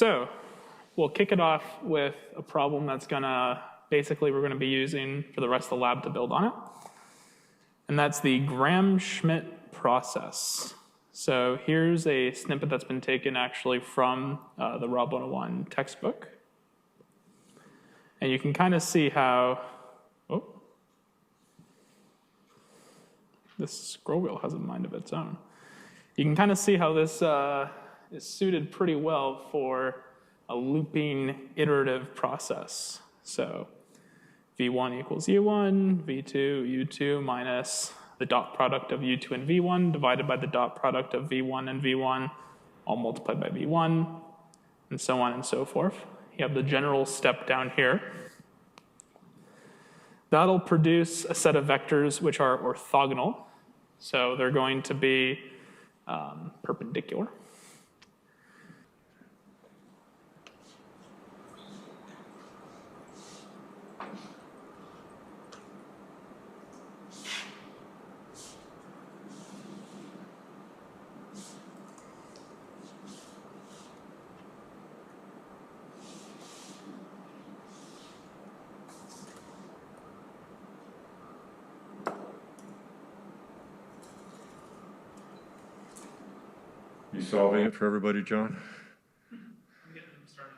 So we'll kick it off with a problem that's gonna, basically we're gonna be using for the rest of the lab to build on it. And that's the Graham-Schmidt process. So here's a snippet that's been taken actually from the Rob 101 textbook. And you can kind of see how, oh, this scroll wheel has a mind of its own. You can kind of see how this is suited pretty well for a looping iterative process. So V1 equals U1, V2, U2 minus the dot product of U2 and V1 divided by the dot product of V1 and V1, all multiplied by V1, and so on and so forth. You have the general step down here. That'll produce a set of vectors which are orthogonal. So they're going to be perpendicular. You solving it for everybody, John? I'm getting them started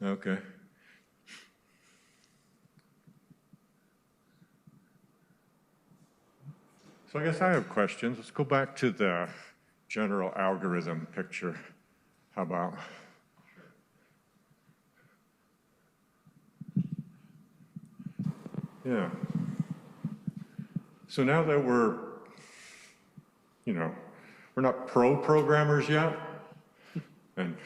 a little bit. Okay. So I guess I have questions. Let's go back to the general algorithm picture. How about? Yeah. So now that we're not pro-programmers yet, and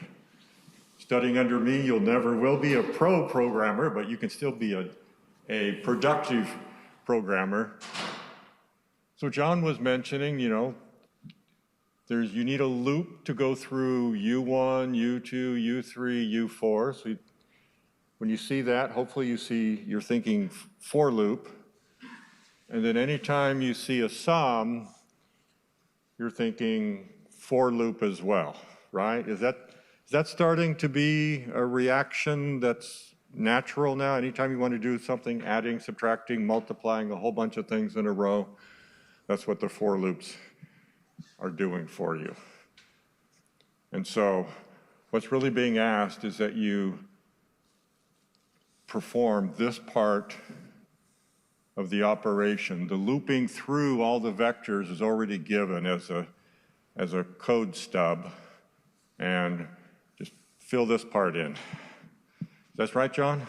studying under me, you'll never will be a pro-programmer, but you can still be a productive programmer. So John was mentioning, you need a loop to go through U1, U2, U3, U4. So when you see that, hopefully you're thinking for loop. And then anytime you see a sum, you're thinking for loop as well, right? Is that starting to be a reaction that's natural now? Anytime you want to do something, adding, subtracting, multiplying, a whole bunch of things in a row, that's what the for loops are doing for you. And so what's really being asked is that you perform this part of the operation. The looping through all the vectors is already given as a code stub, and just fill this part in. That's right, John?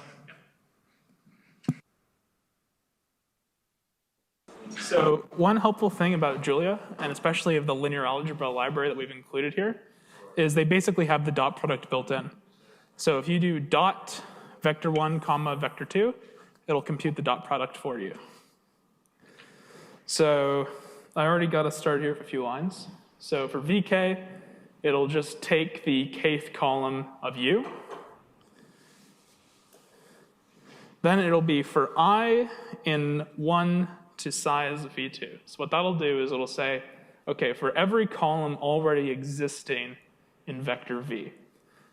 So one helpful thing about Julia, and especially of the linear algebra library that we've included here, is they basically have the dot product built in. So if you do dot vector 1 comma vector 2, it'll compute the dot product for you. So I already got us started here with a few lines. So for VK, it'll just take the kth column of U. Then it'll be for I in 1 to size V2. So what that'll do is it'll say, okay, for every column already existing in vector V.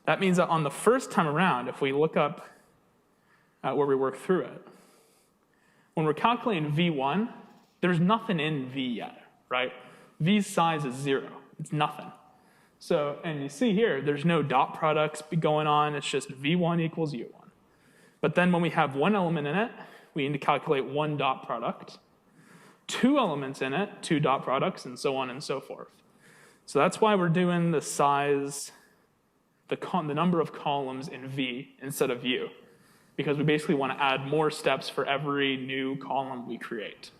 That means that on the first time around, if we look up at where we work through it, when we're calculating V1, there's nothing in V yet, right? V's size is 0. It's nothing. So, and you see here, there's no dot products going on. It's just V1 equals U1. But then when we have one element in it, we need to calculate one dot product. Two elements in it, two dot products, and so on and so forth. So that's why we're doing the size, the number of columns in V instead of U, because we basically want to add more steps for every new column we create.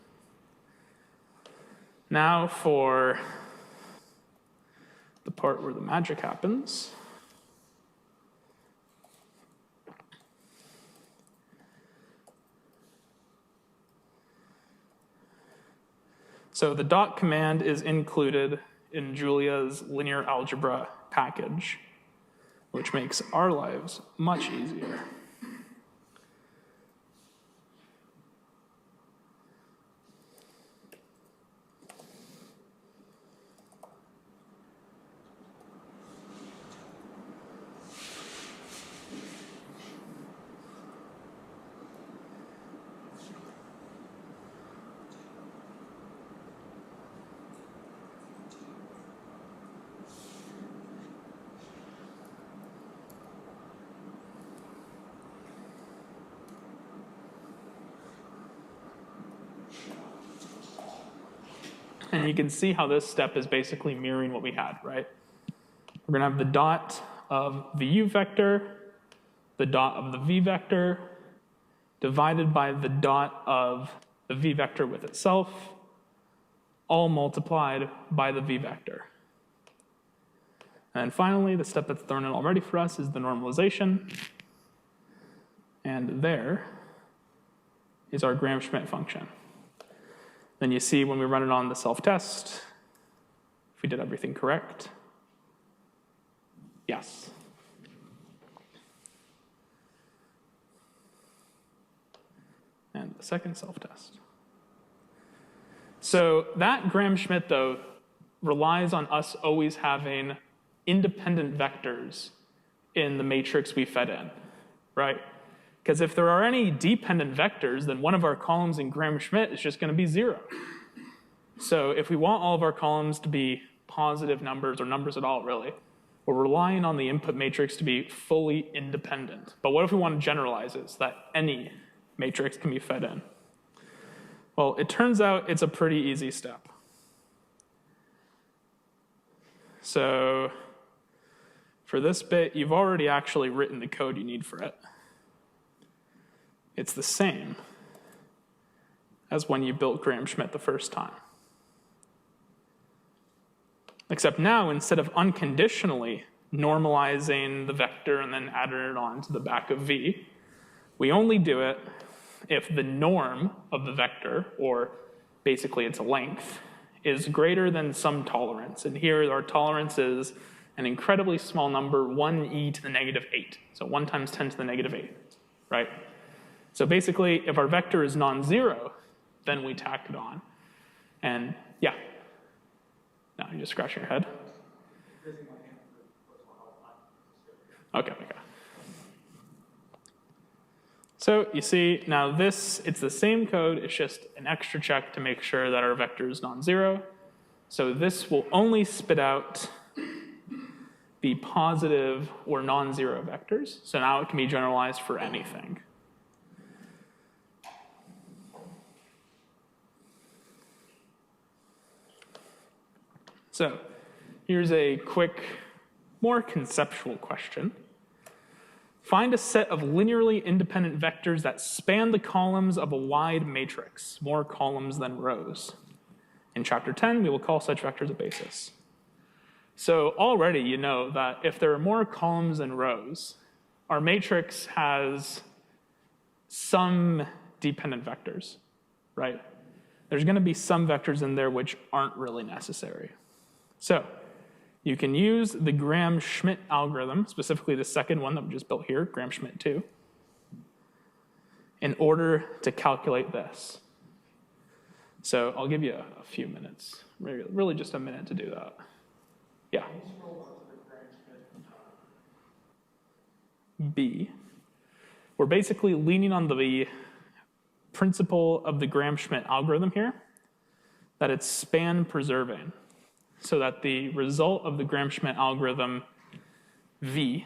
Now for the part where the magic happens. So the dot command is included in Julia's linear algebra package, which makes our lives much easier. And you can see how this step is basically mirroring what we had, right? We're going to have the dot of the u vector, the dot of the v vector, divided by the dot of the v vector with itself, all multiplied by the v vector. And finally, the step that's thrown in already for us is the normalization. And there is our Graham-Schmidt function. Then you see when we run it on the self-test, if we did everything correct, yes. And the second self-test. So that Graham-Schmidt, though, relies on us always having independent vectors in the matrix we fed in, right? Because if there are any dependent vectors, then one of our columns in Graham-Schmidt is just going to be 0. So if we want all of our columns to be positive numbers, or numbers at all, really, we're relying on the input matrix to be fully independent. But what if we want to generalize it so that any matrix can be fed in? Well, it turns out it's a pretty easy step. So for this bit, you've already actually written the code you need for it. It's the same as when you built Graham-Schmidt the first time. Except now, instead of unconditionally normalizing the vector and then adding it on to the back of v, we only do it if the norm of the vector, or basically its length, is greater than some tolerance. And here our tolerance is an incredibly small number, 1e to the negative 8. So 1 times 10 to the negative 8, right? So basically, if our vector is non-zero, then we tack it on. And yeah. Now you're just scratching your head. Okay. So you see, now this, it's the same code, it's just an extra check to make sure that our vector is non-zero. So this will only spit out the positive or non-zero vectors. So now it can be generalized for anything. So here's a quick, more conceptual question. Find a set of linearly independent vectors that span the columns of a wide matrix, more columns than rows. In chapter 10, we will call such vectors a basis. So already you know that if there are more columns than rows, our matrix has some dependent vectors, right? There's going to be some vectors in there which aren't really necessary. So you can use the Graham-Schmidt algorithm, specifically the second one that we just built here, Graham-Schmidt 2, in order to calculate this. So I'll give you a few minutes, really just a minute to do that. Yeah. B. We're basically leaning on the principle of the Graham-Schmidt algorithm here, that it's span preserving, so that the result of the Graham-Schmidt algorithm, V,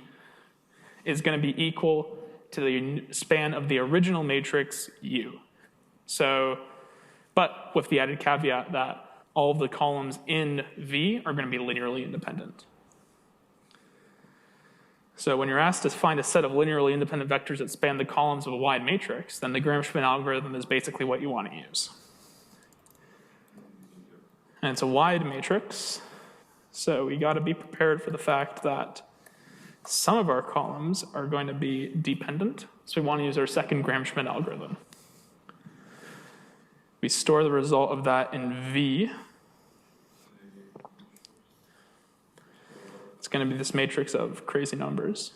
is going to be equal to the span of the original matrix, U. So, but with the added caveat that all of the columns in V are going to be linearly independent. So when you're asked to find a set of linearly independent vectors that span the columns of a wide matrix, then the Graham-Schmidt algorithm is basically what you want to use. And it's a wide matrix, so we got to be prepared for the fact that some of our columns are going to be dependent, so we want to use our second Graham-Schmidt algorithm. We store the result of that in V. It's going to be this matrix of crazy numbers.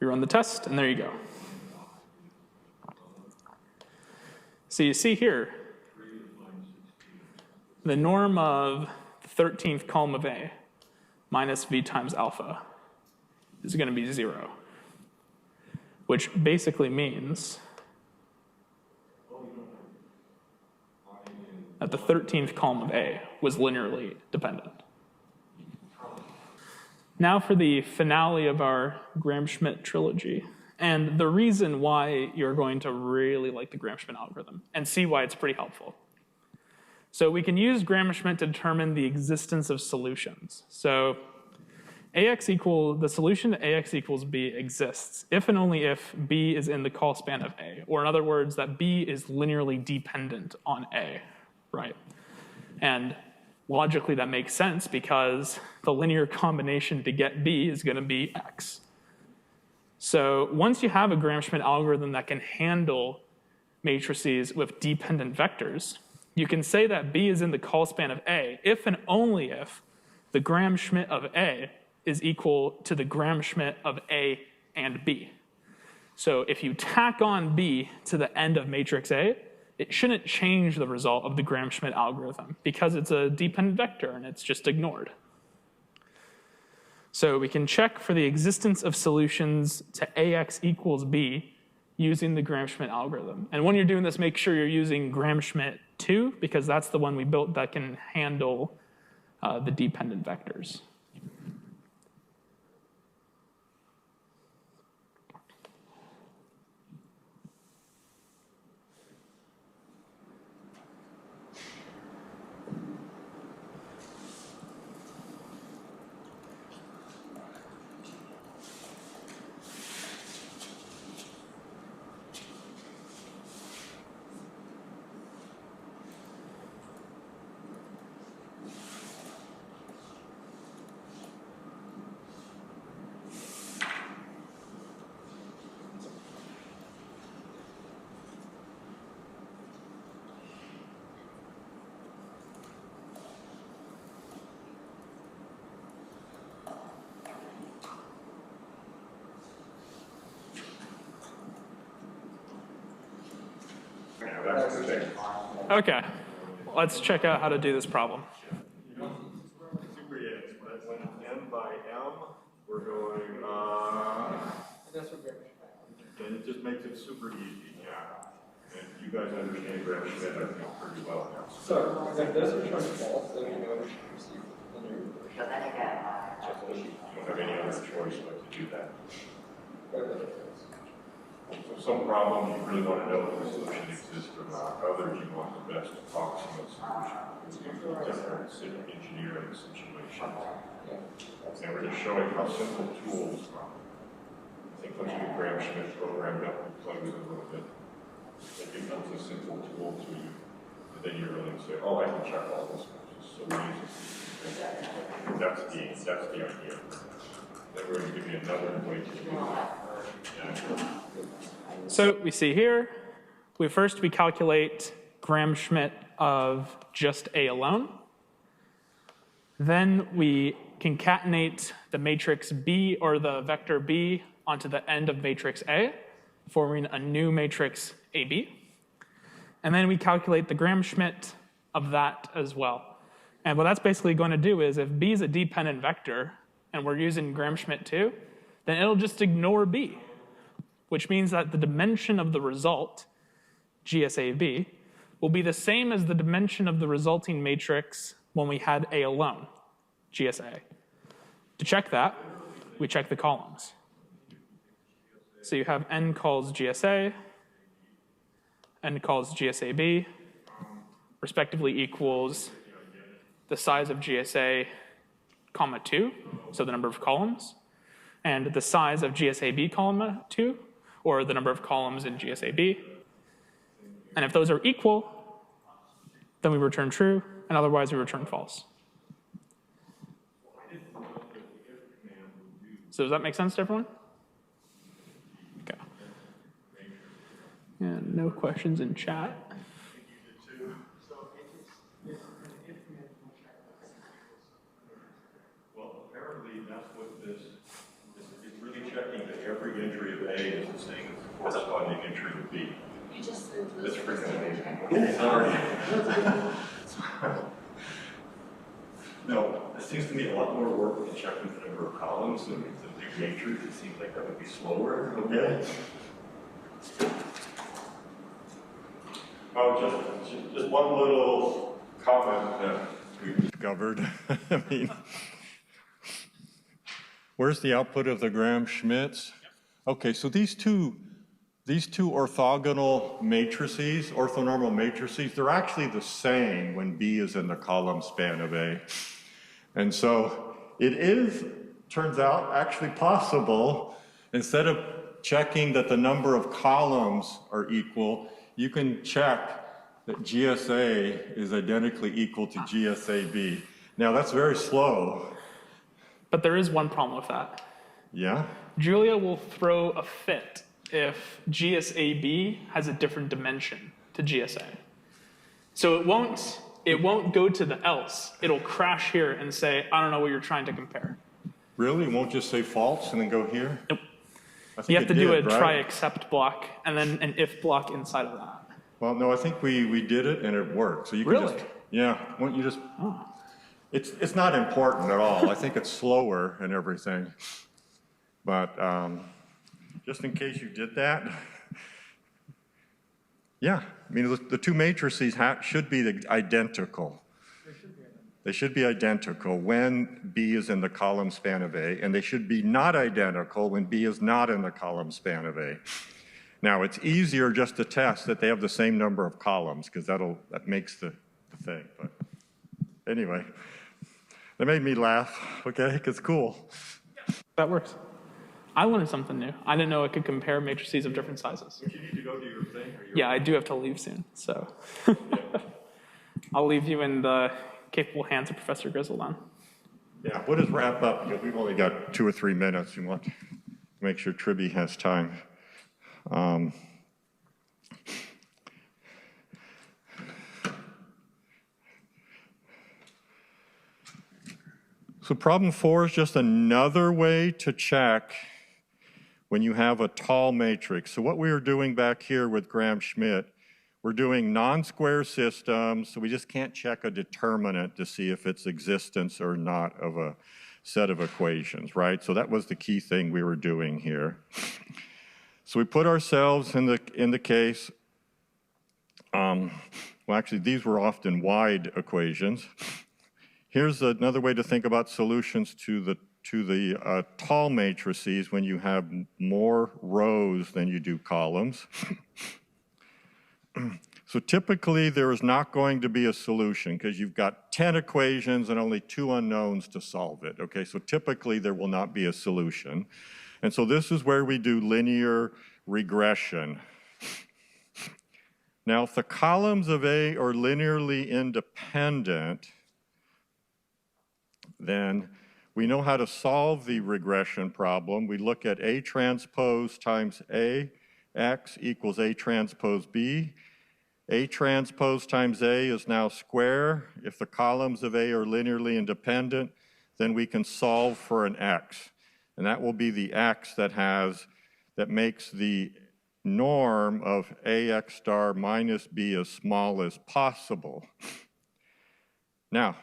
We run the test, and there you go. So you see here, the norm of the 13th column of A minus V times alpha is going to be 0, which basically means that the 13th column of A was linearly dependent. Now for the finale of our Graham-Schmidt trilogy, and the reason why you're going to really like the Graham-Schmidt algorithm, and see why it's pretty helpful. So we can use Graham-Schmidt to determine the existence of solutions. So the solution to AX equals B exists if and only if B is in the call span of A, or in other words, that B is linearly dependent on A, right? And logically that makes sense because the linear combination to get B is going to be X. So once you have a Graham-Schmidt algorithm that can handle matrices with dependent vectors, you can say that B is in the call span of A if and only if the Graham-Schmidt of A is equal to the Graham-Schmidt of A and B. So if you tack on B to the end of matrix A, it shouldn't change the result of the Graham-Schmidt algorithm because it's a dependent vector and it's just ignored. So we can check for the existence of solutions to AX equals B using the Graham-Schmidt algorithm. And when you're doing this, make sure you're using Graham-Schmidt 2 because that's the one we built that can handle the dependent vectors. Okay, let's check out how to do this problem. Super easy. When M by M, we're going, and it just makes it super easy, yeah. And you guys understand Graham-Schmidt, I think, pretty well now. So, if this returns false, then you know you should receive linear regression. You don't have any other choice but to do that. So some problems you really want to know if the solution exists or not. Others you want the best approximate solution. Different engineering situations. And we're just showing how simple tools are. I think once you get Graham-Schmidt programmed up and play with it a little bit, it becomes a simple tool to you. And then you're really say, oh, I can check all this. It's so easy. That's the idea. Then we're going to give you another way to do it. So we see here, we calculate Graham-Schmidt of just A alone. Then we concatenate the matrix B or the vector B onto the end of matrix A, forming a new matrix AB. And then we calculate the Graham-Schmidt of that as well. And what that's basically going to do is if B is a dependent vector and we're using Graham-Schmidt 2, then it'll just ignore B, which means that the dimension of the result, GSAB, will be the same as the dimension of the resulting matrix when we had A alone, GSA. To check that, we check the columns. So you have n calls GSA, n calls GSAB, respectively equals the size of GSA, comma 2, so the number of columns, and the size of GSAB, comma 2, or the number of columns in GSAB. And if those are equal, then we return true, and otherwise we return false. So does that make sense to everyone? Okay. And no questions in chat. Well, apparently that's what this is really checking that every entry of A is the same as the corresponding entry of B. That's freaking amazing. Sorry. No, it seems to me a lot more work than checking the number of columns and the big matrix. It seems like that would be slower. Okay. Oh, just one little comment that we discovered. I mean, where's the output of the Graham-Schmidts? Okay, so these two these two orthogonal matrices, orthonormal matrices, they're actually the same when B is in the column span of A. And so it is, turns out, actually possible, instead of checking that the number of columns are equal, you can check that GSA is identically equal to GSAB. Now that's very slow. But there is one problem with that. Yeah? Julia will throw a fit if GSAB has a different dimension to GSA. So it won't go to the else. It'll crash here and say, I don't know what you're trying to compare. Really? It won't just say false and then go here? Nope. I think You have to do a right? try except block and then an if block inside of that. Well, no, I think we did it and it worked. So you can Really? just, yeah, why don't you just, it's not important at all. I think it's slower and everything. But just in case you did that, yeah, I mean, the two matrices should be identical. They should be identical when B is in the column span of A, and they should be not identical when B is not in the column span of A. Now, it's easier just to test that they have the same number of columns, because that makes the thing. But anyway, that made me laugh, okay, because it's cool. That works. I learned something new. I didn't know it could compare matrices of different sizes. You need to go do your thing? Yeah, I do have to leave soon, so. I'll leave you in the capable hands of Professor Grizzle then. Yeah, we'll just wrap up, because we've only got 2 or 3 minutes. We want to make sure Tribby has time. So problem 4 is just another way to check when you have a tall matrix. So what we were doing back here with Graham-Schmidt, we're doing non-square systems, so we just can't check a determinant to see if it's existence or not of a set of equations, right? So that was the key thing we were doing here. So we put ourselves in the case, well, actually, these were often wide equations. Here's another way to think about solutions to the tall matrices when you have more rows than you do columns. So typically, there is not going to be a solution because you've got 10 equations and only 2 unknowns to solve it, okay? So typically, there will not be a solution. And so this is where we do linear regression. Now, if the columns of A are linearly independent, then we know how to solve the regression problem. We look at A transpose times AX equals A transpose B. A transpose times A is now square. If the columns of A are linearly independent, then we can solve for an X. And that will be the X that makes the norm of AX star minus B as small as possible. Now,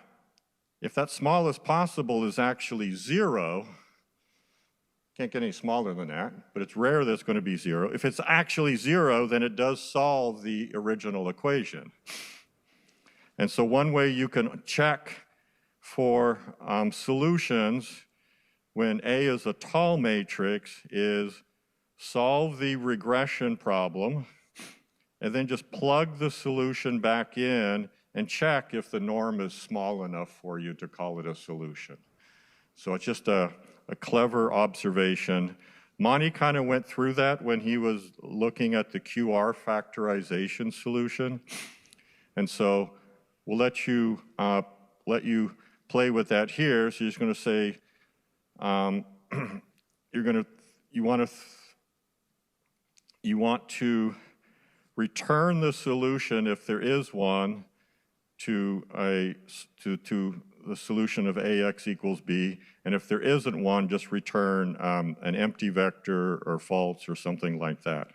if that small as possible is actually 0, can't get any smaller than that, but it's rare that it's going to be 0. If it's actually 0, then it does solve the original equation. And so one way you can check for solutions when A is a tall matrix is solve the regression problem and then just plug the solution back in and check if the norm is small enough for you to call it a solution. So it's just a clever observation. Monty kind of went through that when he was looking at the QR factorization solution. And so we'll let you play with that here. So you're just going to say, you want to return the solution if there is one to the solution of AX equals B, and if there isn't one, just return an empty vector or false or something like that.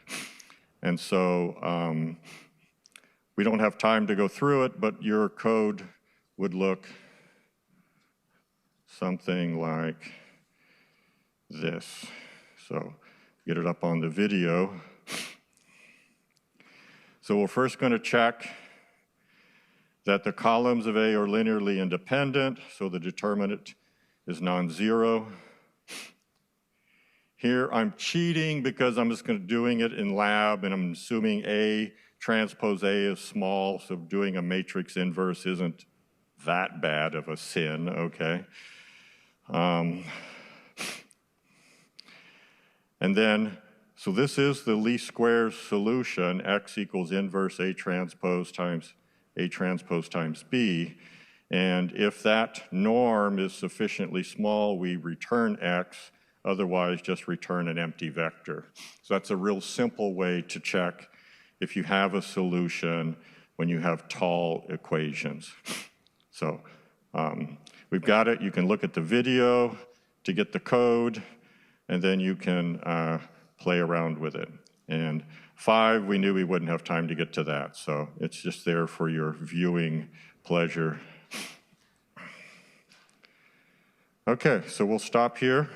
And so we don't have time to go through it, but your code would look something like this. So get it up on the video. So we're first going to check that the columns of A are linearly independent, so the determinant is non-zero. Here I'm cheating because I'm just doing it in lab, and I'm assuming A transpose A is small, so doing a matrix inverse isn't that bad of a sin, okay? And then, so this is the least squares solution, x equals inverse A transpose times B. And if that norm is sufficiently small, we return x, otherwise just return an empty vector. So that's a real simple way to check if you have a solution when you have tall equations. So we've got it. You can look at the video to get the code, and then you can play around with it. And 5, we knew we wouldn't have time to get to that, so it's just there for your viewing pleasure. Okay, so we'll stop here,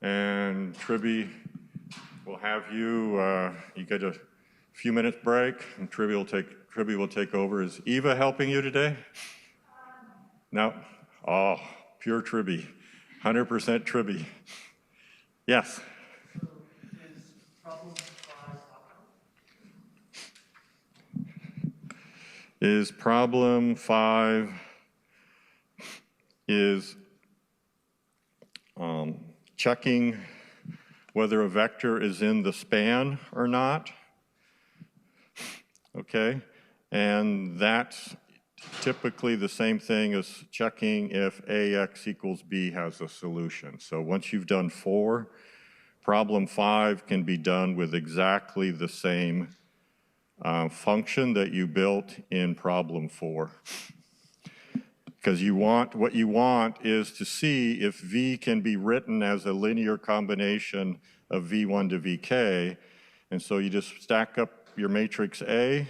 and Tribby will have you, you get a few minutes break, and Tribby will take over. Is Eva helping you today? No? Oh, pure Tribby, 100% Tribby. Yes? Is problem 5 is checking whether a vector is in the span or not, okay? And that's typically the same thing as checking if AX equals B has a solution. So once you've done 4, problem 5 can be done with exactly the same function that you built in problem 4. Because what you want is to see if V can be written as a linear combination of V1 to Vk. And so you just stack up your matrix A.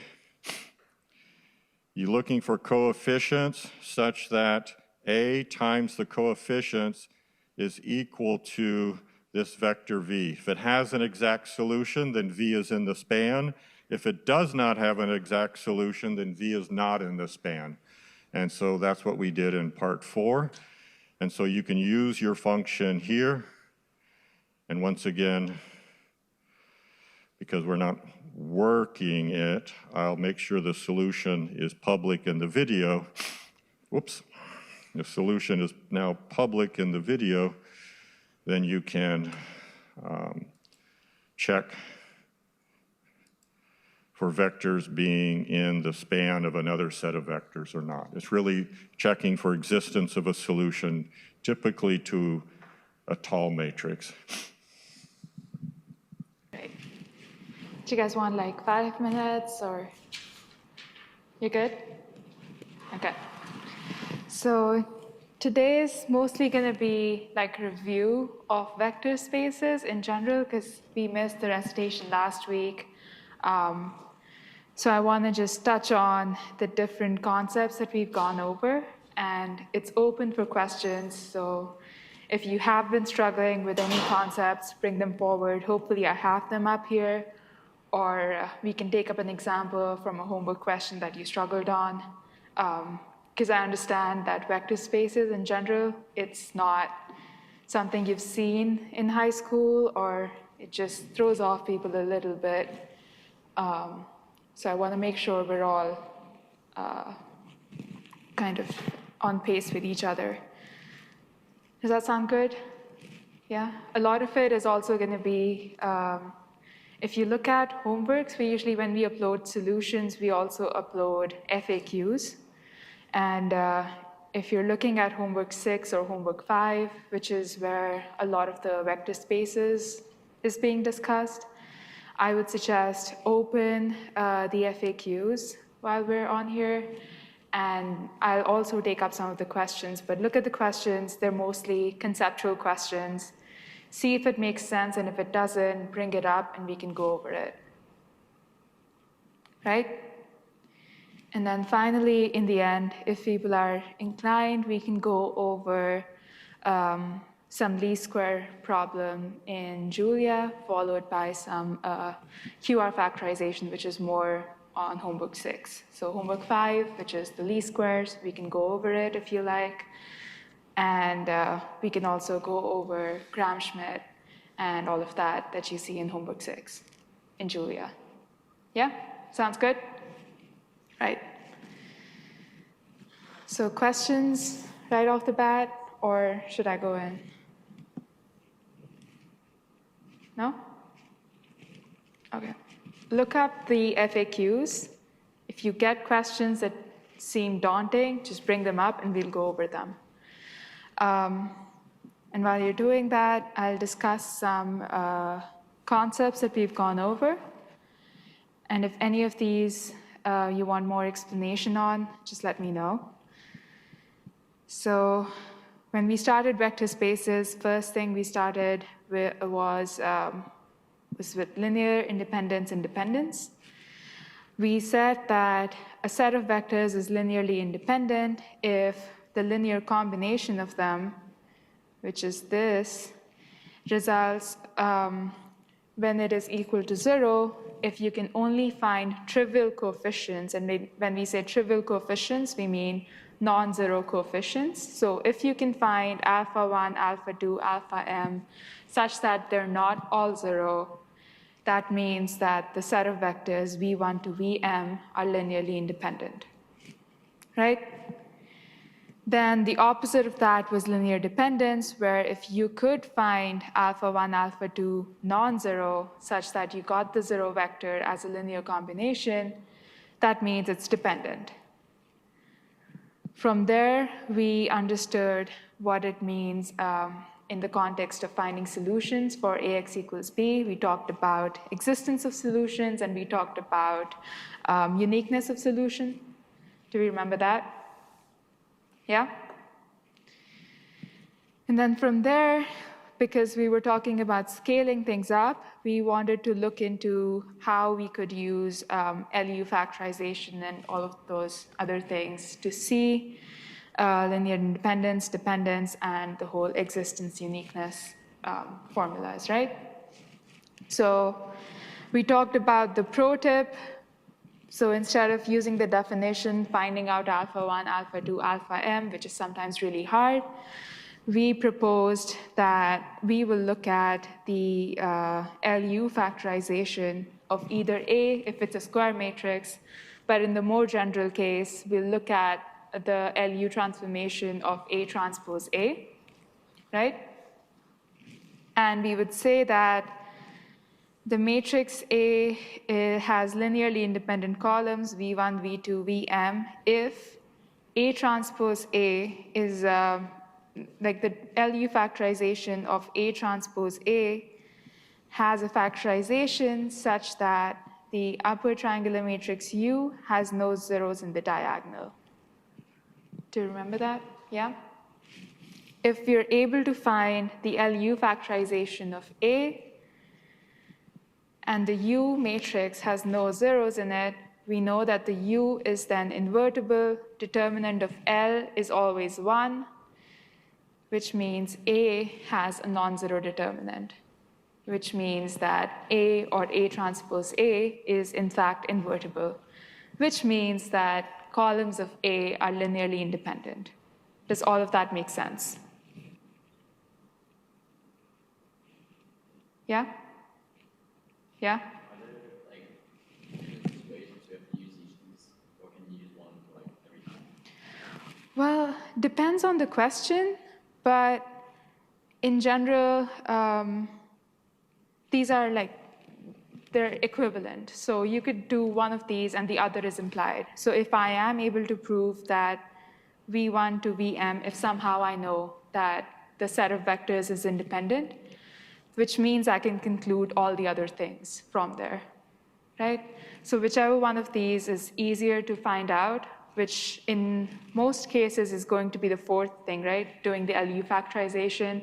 You're looking for coefficients such that A times the coefficients is equal to this vector V. If it has an exact solution, then V is in the span. If it does not have an exact solution, then V is not in the span. And so that's what we did in part 4. And so you can use your function here. And once again, because we're not working it, I'll make sure the solution is public in the video. Whoops. The solution is now public in the video. Then you can check for vectors being in the span of another set of vectors or not. It's really checking for existence of a solution, typically to a tall matrix. Great. Do you guys want like 5 minutes, or you good? Okay. So today is mostly going to be like a review of vector spaces in general, because we missed the recitation last week. So I want to just touch on the different concepts that we've gone over, and it's open for questions. So if you have been struggling with any concepts, bring them forward. Hopefully I have them up here, or we can take up an example from a homework question that you struggled on. Because I understand that vector spaces in general, it's not something you've seen in high school, or it just throws off people a little bit. So I want to make sure we're all kind of on pace with each other. Does that sound good? Yeah? A lot of it is also going to be, if you look at homeworks, we usually, when we upload solutions, we also upload FAQs. And if you're looking at homework 6 or homework 5, which is where a lot of the vector spaces is being discussed, I would suggest open the FAQs while we're on here, and I'll also take up some of the questions. But look at the questions. They're mostly conceptual questions. See if it makes sense, and if it doesn't, bring it up and we can go over it. Right? And then finally, in the end, if people are inclined, we can go over some least square problem in Julia, followed by some QR factorization, which is more on homework 6. So homework 5, which is the least squares, we can go over it if you like. And we can also go over Graham-Schmidt and all of that you see in homework 6 in Julia. Yeah? Sounds good? Right. So questions right off the bat, or should I go in? No? Okay. Look up the FAQs. If you get questions that seem daunting, just bring them up and we'll go over them. And while you're doing that, I'll discuss some concepts that we've gone over. And if any of these you want more explanation on, just let me know. So when we started vector spaces, first thing we started with was with linear independence and dependence. We said that a set of vectors is linearly independent if the linear combination of them, which is this, results when it is equal to 0 if you can only find trivial coefficients. And when we say trivial coefficients, we mean non-zero coefficients. So if you can find alpha 1, alpha 2, alpha m, such that they're not all 0, that means that the set of vectors v1 to vm are linearly independent, right? Then the opposite of that was linear dependence, where if you could find alpha 1, alpha 2 non-zero, such that you got the 0 vector as a linear combination, that means it's dependent. From there, we understood what it means in the context of finding solutions for Ax equals b. We talked about existence of solutions, and we talked about uniqueness of solution. Do we remember that? Yeah? And then from there, because we were talking about scaling things up, we wanted to look into how we could use LU factorization and all of those other things to see linear independence, dependence, and the whole existence uniqueness formulas, right? So we talked about the pro tip. So instead of using the definition, finding out alpha 1, alpha 2, alpha m, which is sometimes really hard, we proposed that we will look at the LU factorization of either A, if it's a square matrix, but in the more general case, we'll look at the LU transformation of A transpose A, right? And we would say that the matrix A has linearly independent columns, v1, v2, vm, if A transpose A is like the LU factorization of A transpose A has a factorization such that the upper triangular matrix U has no zeros in the diagonal. Do you remember that? Yeah? If we're able to find the LU factorization of A, and the U matrix has no zeros in it, we know that the U is then invertible. Determinant of L is always 1, which means A has a non-zero determinant, which means that A or A transpose A is in fact invertible, which means that columns of A are linearly independent. Does all of that make sense? Yeah? Yeah? Are there like different situations you have to use each of these, or can you use one for like every time? Well, depends on the question, but in general, these are like, they're equivalent. So you could do one of these and the other is implied. So if I am able to prove that v1 to vm, if somehow I know that the set of vectors is independent, which means I can conclude all the other things from there, right? So whichever one of these is easier to find out, which in most cases is going to be the fourth thing, right? Doing the LU factorization,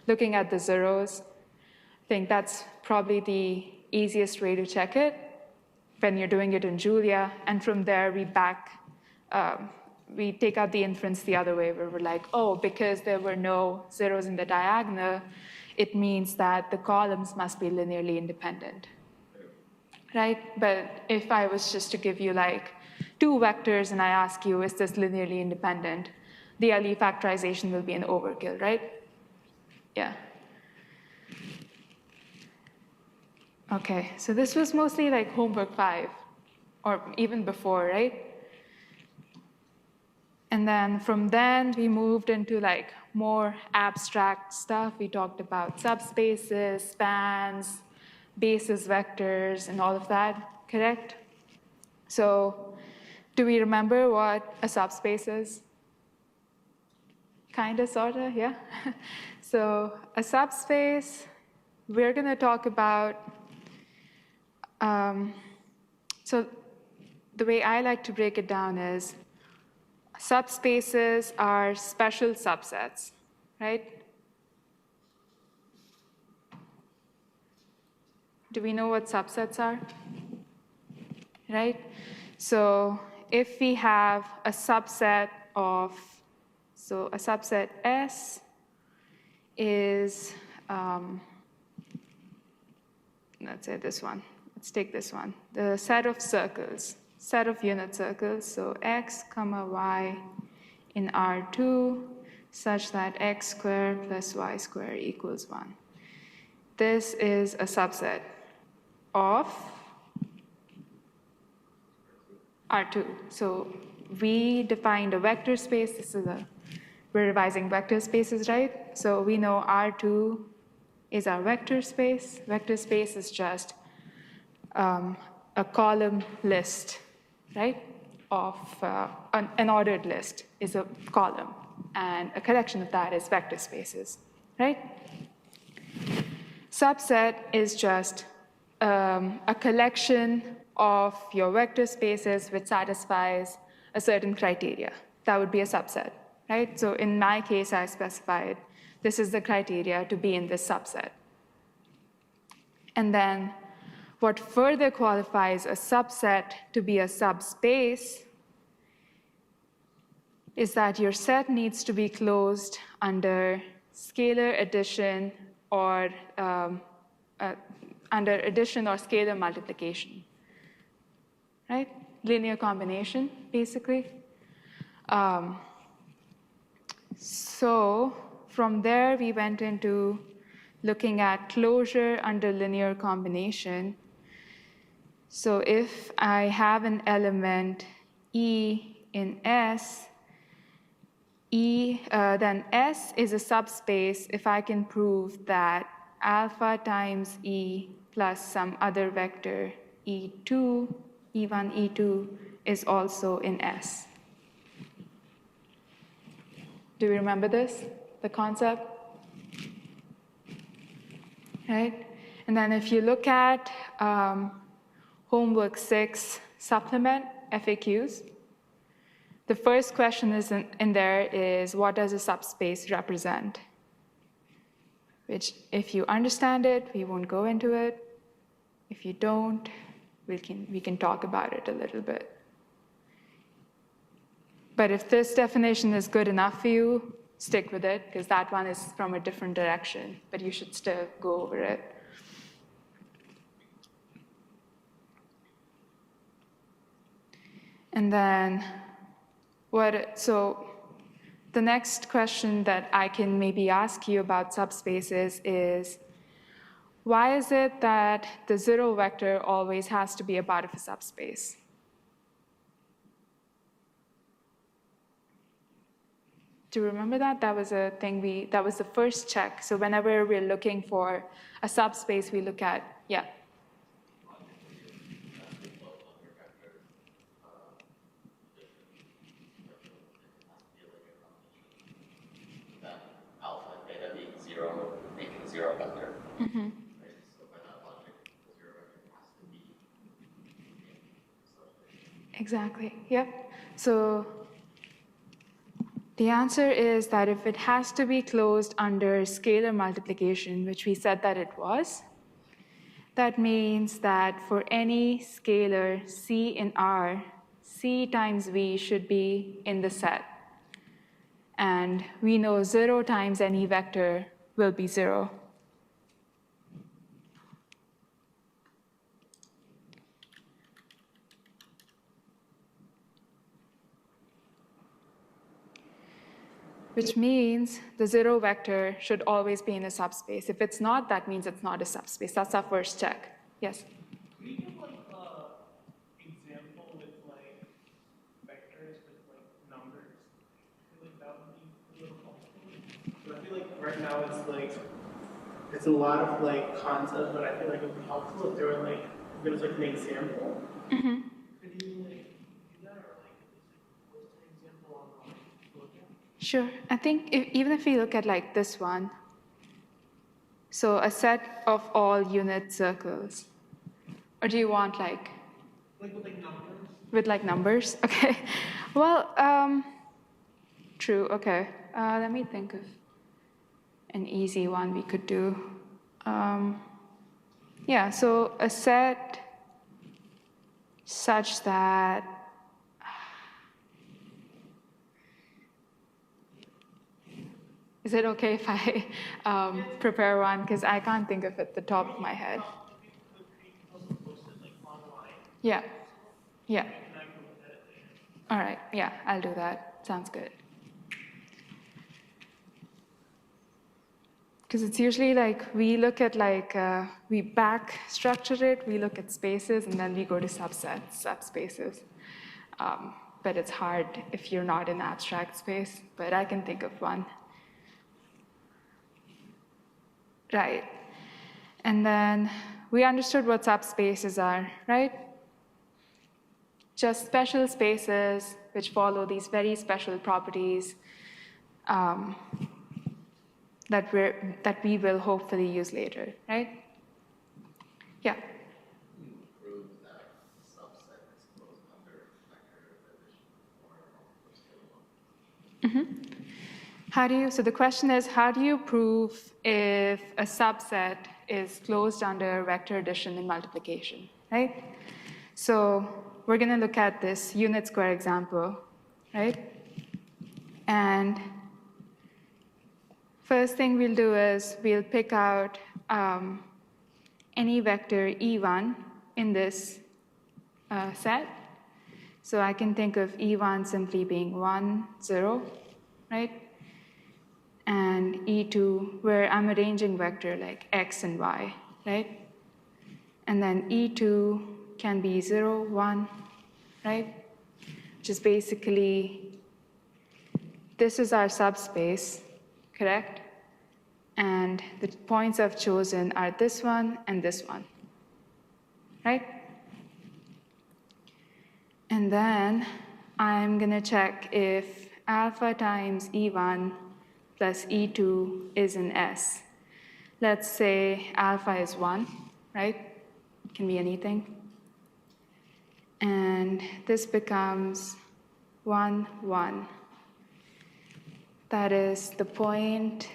looking at the zeros. I think that's probably the easiest way to check it when you're doing it in Julia. And from there, we take out the inference the other way, where we're like, oh, because there were no zeros in the diagonal, it means that the columns must be linearly independent, right? But if I was just to give you like 2 vectors and I ask you, is this linearly independent? The LU factorization will be an overkill, right? Yeah. Okay, so this was mostly like homework 5, or even before, right? And then from then, we moved into like more abstract stuff. We talked about subspaces, spans, basis vectors, and all of that, correct? So do we remember what a subspace is? Kind of, sort of, yeah? So a subspace, we're going to talk about, so the way I like to break it down is subspaces are special subsets, right? Do we know what subsets are? Right? So if we have a subset of, so a subset S is, let's say this one. Let's take this one. The set of circles, set of unit circles. So x comma y in R2 such that x squared plus y squared equals 1. This is a subset of R2. So we defined a vector space. We're revising vector spaces, right? So we know R2 is our vector space. Vector space is just a column list, right? Of an ordered list is a column, and a collection of that is vector spaces, right? Subset is just a collection of your vector spaces which satisfies a certain criteria. That would be a subset, right? So in my case, I specified this is the criteria to be in this subset. And then what further qualifies a subset to be a subspace is that your set needs to be closed under scalar addition or under addition or scalar multiplication, right? Linear combination, basically. So from there, we went into looking at closure under linear combination. So if I have an element E in S, then S is a subspace if I can prove that alpha times E plus some other vector E2, E1, E2 is also in S. Do you remember this, the concept? Right? And then if you look at Homework 6 supplement, FAQs, the first question is in there is, what does a subspace represent? Which, if you understand it, we won't go into it. If you don't, we can talk about it a little bit. But if this definition is good enough for you, stick with it, because that one is from a different direction, but you should still go over it. And then, so the next question that I can maybe ask you about subspaces is, why is it that the 0 vector always has to be a part of a subspace? Do you remember that? That was a thing that was the first check. So whenever we're looking for a subspace, we look at, yeah. Alpha and beta being 0, making a 0 vector. Mm-hmm. Right? So by that logic, the 0 vector has to be Exactly, yep. So the answer is that if it has to be closed under scalar multiplication, which we said that it was, that means that for any scalar C in R, C times V should be in the set. And we know 0 times any vector will be 0. Which means the 0 vector should always be in a subspace. If it's not, that means it's not a subspace. That's our first check. Yes? Can you give like an example with like vectors with like numbers? I feel like that would be a little helpful. But I feel like right now it's a lot of like concept, but I feel like it would be helpful if there were like if there was like an example. Mm-hmm. Could you like do that or like post an example online to look at? Sure. I think even if we look at like this one, so a set of all unit circles, or do you want like Like with like numbers? with like numbers? Okay. Well, true. Okay. Let me think of an easy one we could do. Yeah. So a set such that is it okay if I prepare one? Because I can't think of it at the top of my head. Could you also post it like online? Yeah. Yeah. And I can look at it later. All right. Yeah, I'll do that. Sounds good. Because it's usually like we look at like, we back structure it, we look at spaces, and then we go to subsets, subspaces. But it's hard if you're not in abstract space, but I can think of one. Right. And then we understood what subspaces are, right? Just special spaces which follow these very special properties that we will hopefully use later, right? Yeah. Prove that subset is closed under vector addition or Mm-hmm. How do you, so the question is, how do you prove if a subset is closed under vector addition and multiplication, right? So we're going to look at this unit square example, right? And first thing we'll do is we'll pick out any vector E1 in this set. So I can think of E1 simply being 1, 0, right? And E2, where I'm arranging vector like x and y, right? And then E2 can be 0, 1, right? Which is basically, this is our subspace, correct? And the points I've chosen are this one and this one, right? And then I'm going to check if alpha times E1 plus E2 is an S. Let's say alpha is 1, right? It can be anything. And this becomes 1, 1. That is the point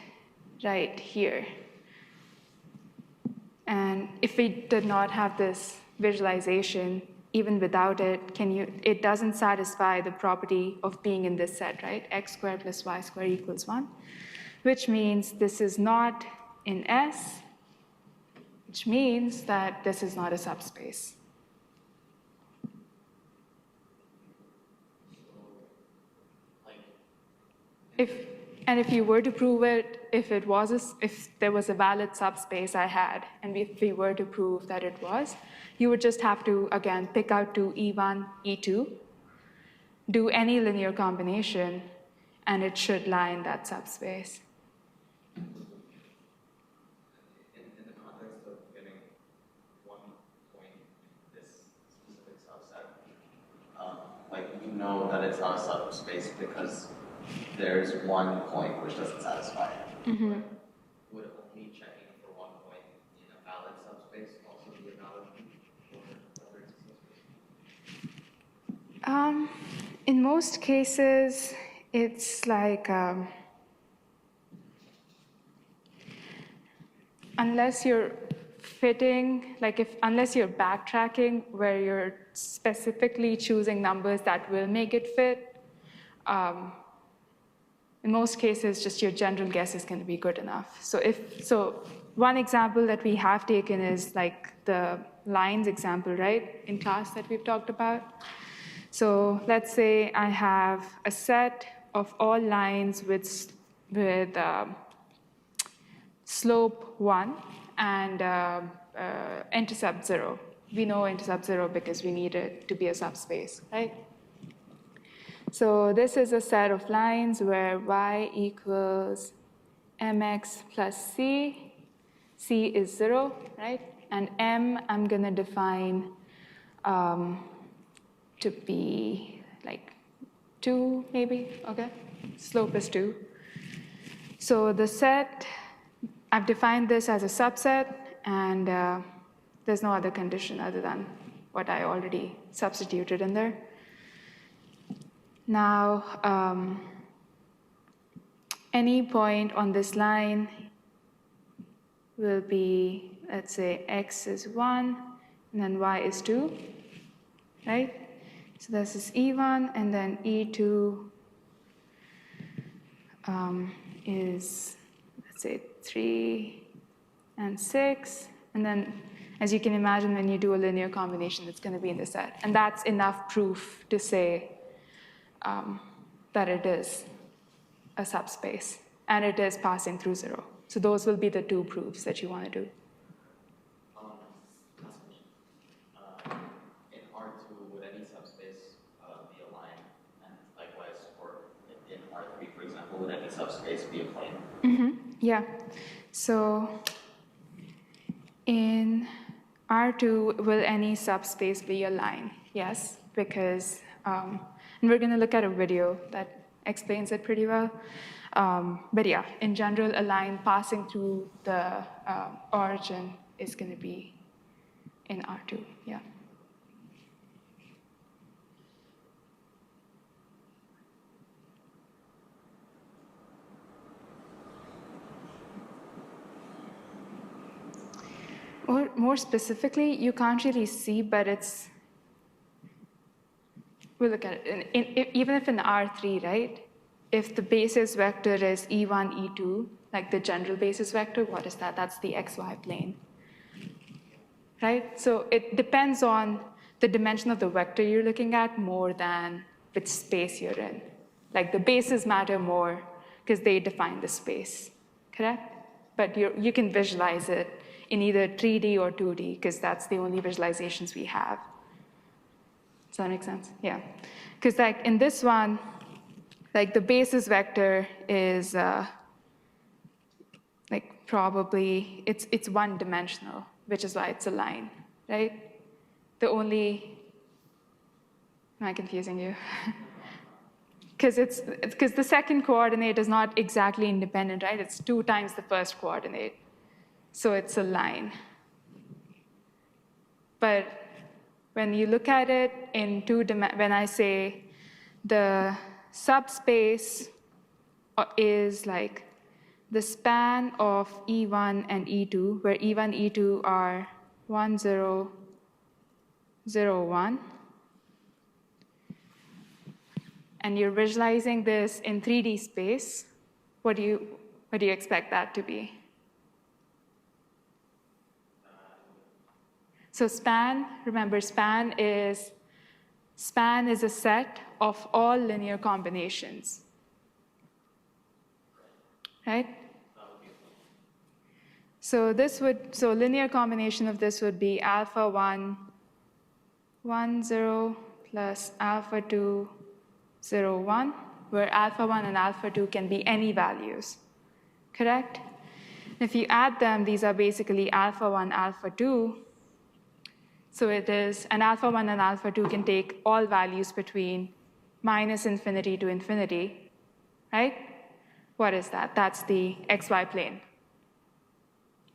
right here. And if we did not have this visualization, even without it, it doesn't satisfy the property of being in this set, right? X squared plus y squared equals 1, which means this is not in S, which means that this is not a subspace. If you were to prove it, if there was a valid subspace I had, and if we were to prove that it was, you would just have to, again, pick out two E1, E2, do any linear combination, and it should lie in that subspace. In the context of getting 1 point in this specific subset, like you know that it's not a subspace because there's 1 point which doesn't satisfy it. Mm-hmm. Would only checking for 1 point in a valid subspace also be a valid for whether it's a subspace? In most cases, it's like unless you're fitting, unless you're backtracking where you're specifically choosing numbers that will make it fit, in most cases, just your general guess is going to be good enough. So one example that we have taken is like the lines example, right, in class that we've talked about. So let's say I have a set of all lines with slope 1 and intercept 0. We know intercept 0 because we need it to be a subspace, right? So this is a set of lines where y equals mx plus c. C is 0, right? And m I'm going to define to be like 2, maybe, okay? Slope is 2. So the set, I've defined this as a subset, and there's no other condition other than what I already substituted in there. Now, any point on this line will be, let's say, x is 1, and then y is 2, right? So this is E1, and then E2 is, let's say, 3 and 6. And then, as you can imagine, when you do a linear combination, it's going to be in the set. And that's enough proof to say that it is a subspace, and it is passing through 0. So those will be the 2 proofs that you want to do. Last question. In R2, would any subspace be a line? And likewise, for in R3, for example, would any subspace be a plane? Mm-hmm. Yeah. So in R2, will any subspace be a line? Yes, because, and we're going to look at a video that explains it pretty well. But yeah, in general, a line passing through the origin is going to be in R2, yeah. Or more specifically, you can't really see, but it's, we'll look at it. Even if in R3, right? If the basis vector is E1, E2, like the general basis vector, what is that? That's the xy plane, right? So it depends on the dimension of the vector you're looking at more than which space you're in. Like the bases matter more because they define the space, correct? But you can visualize it in either 3D or 2D because that's the only visualizations we have. Does that make sense? Yeah. Because like in this one, like the basis vector is like probably, it's one-dimensional, which is why it's a line, right? The only, am I confusing you? Because because the second coordinate is not exactly independent, right? It's 2 times the first coordinate. So it's a line. But when you look at it in when I say the subspace is like the span of E1 and E2, where E1, E2 are 1, 0, 0, 1. And you're visualizing this in 3D space, what do you expect that to be? So span, remember span is a set of all linear combinations, right? So linear combination of this would be alpha 1, 1, 0 plus alpha 2, 0, 1, where alpha 1 and alpha 2 can be any values, correct? If you add them, these are basically alpha 1, alpha 2. So it is, and alpha 1 and alpha 2 can take all values between -infinity to infinity, right? What is that? That's the xy plane,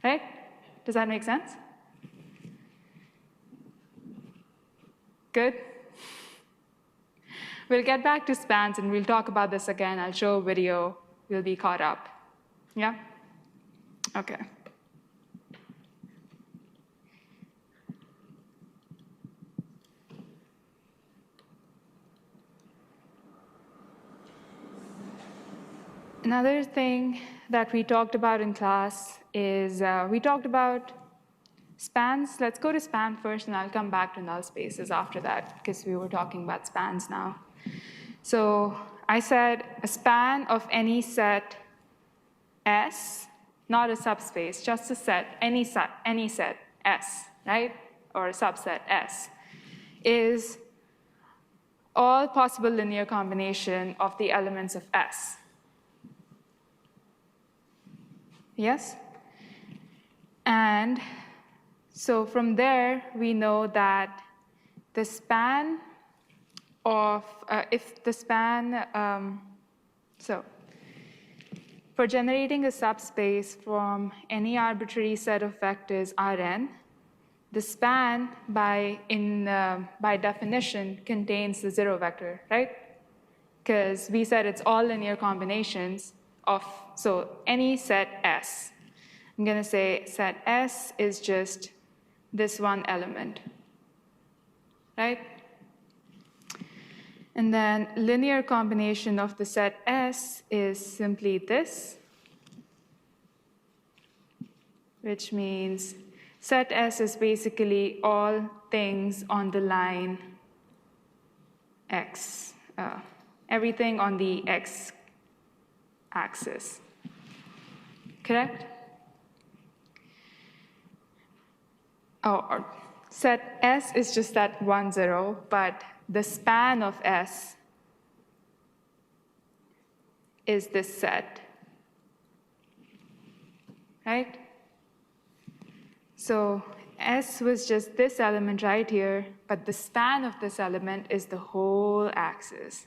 right? Does that make sense? Good? We'll get back to spans, and we'll talk about this again. I'll show a video. We'll be caught up. Yeah? Okay. Another thing that we talked about in class is we talked about spans. Let's go to span first, and I'll come back to null spaces after that, because we were talking about spans now. So I said a span of any set S not a subspace, just a set, any set S, right? Or a subset S, is all possible linear combination of the elements of S. Yes? And so from there, we know that the span of, so for generating a subspace from any arbitrary set of vectors Rn, the span by definition contains the zero vector, right? Because we said it's all linear combinations of, so any set S. I'm going to say set S is just this one element, right? And then linear combination of the set S is simply this, which means set S is basically all things on the line X, everything on the X axis, correct? Oh, set S is just that 1, 0, but the span of S is this set, right? So S was just this element right here, but the span of this element is the whole axis.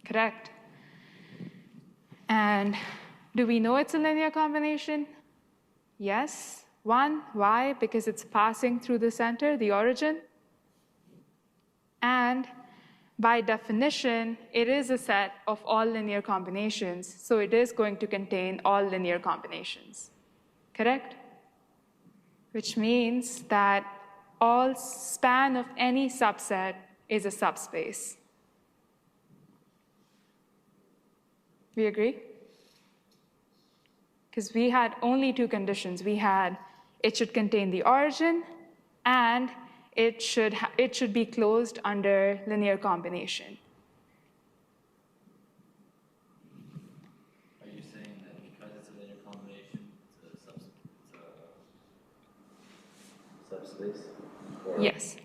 Correct? And do we know it's a linear combination? Yes. One, why? Because it's passing through the center, the origin. And by definition, it is a set of all linear combinations, so it is going to contain all linear combinations. Correct? Which means that all span of any subset is a subspace. We agree? Because we had only two conditions. We had it should contain the origin, and it should be closed under linear combination. Are you saying that because it's a linear combination, it's a subspace? Or? Yes.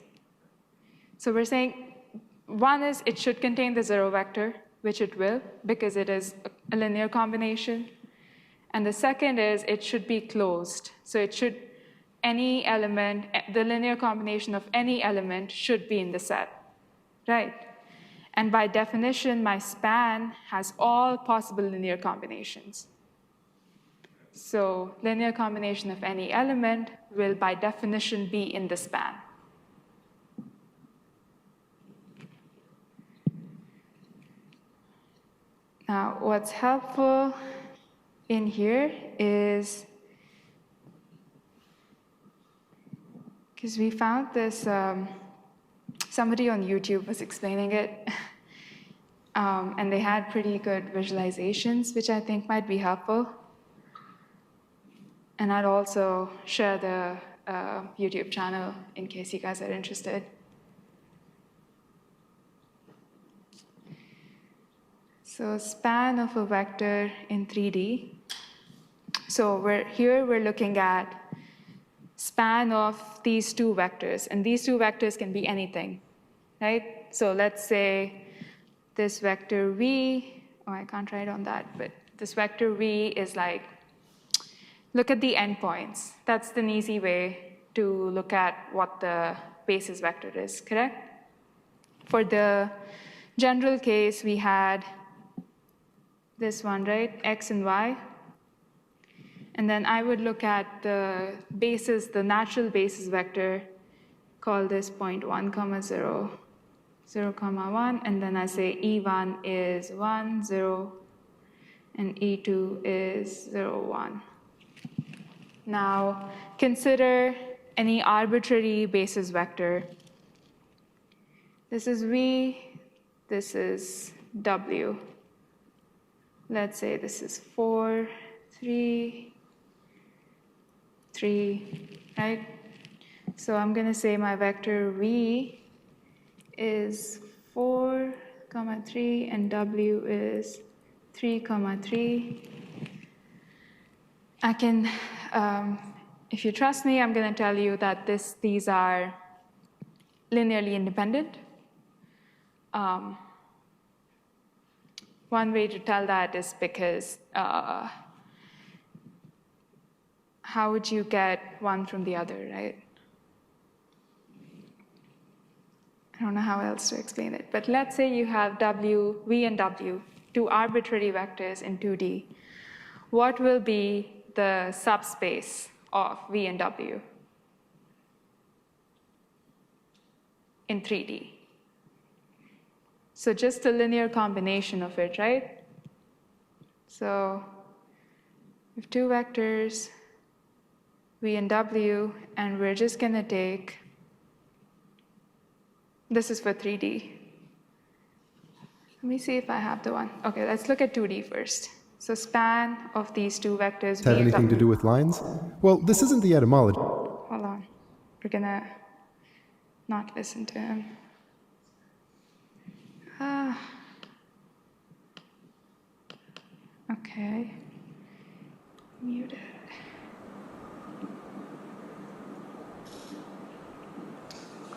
So we're saying one is it should contain the zero vector, which it will, because it is a linear combination. And the second is it should be closed. So it should, any element, the linear combination of any element should be in the set, right? And by definition, my span has all possible linear combinations. So linear combination of any element will, by definition, be in the span. Now, what's helpful in here is, because we found this, somebody on YouTube was explaining it, and they had pretty good visualizations, which I think might be helpful. And I'd also share the YouTube channel in case you guys are interested. So span of a vector in 3D. So we're looking at span of these two vectors. And these two vectors can be anything, right? So let's say this vector v, oh, I can't write on that, but this vector v is like, look at the endpoints. That's an easy way to look at what the basis vector is, correct? For the general case, we had this one, right? X and Y. And then I would look at the basis, the natural basis vector, call this point 1, 0, 0, 1, and then I say E1 is 1, 0, and E2 is 0, 1. Now, consider any arbitrary basis vector. This is V, this is W. Let's say this is 4, 3, 3, right? So I'm going to say my vector V is 4, 3, and W is 3, 3. I can, if you trust me, I'm going to tell you that these are linearly independent. One way to tell that is because how would you get one from the other, right? I don't know how else to explain it, but let's say you have V and W, two arbitrary vectors in 2D. What will be the subspace of V and W in 3D? So just a linear combination of it, right? So we have two vectors, V and W, and we're just going to take, this is for 3D. Let me see if I have the one. OK, let's look at 2D first. So span of these two vectors. Have anything to do with lines? Well, this isn't the etymology. Hold on. We're going to not listen to him. OK. Muted.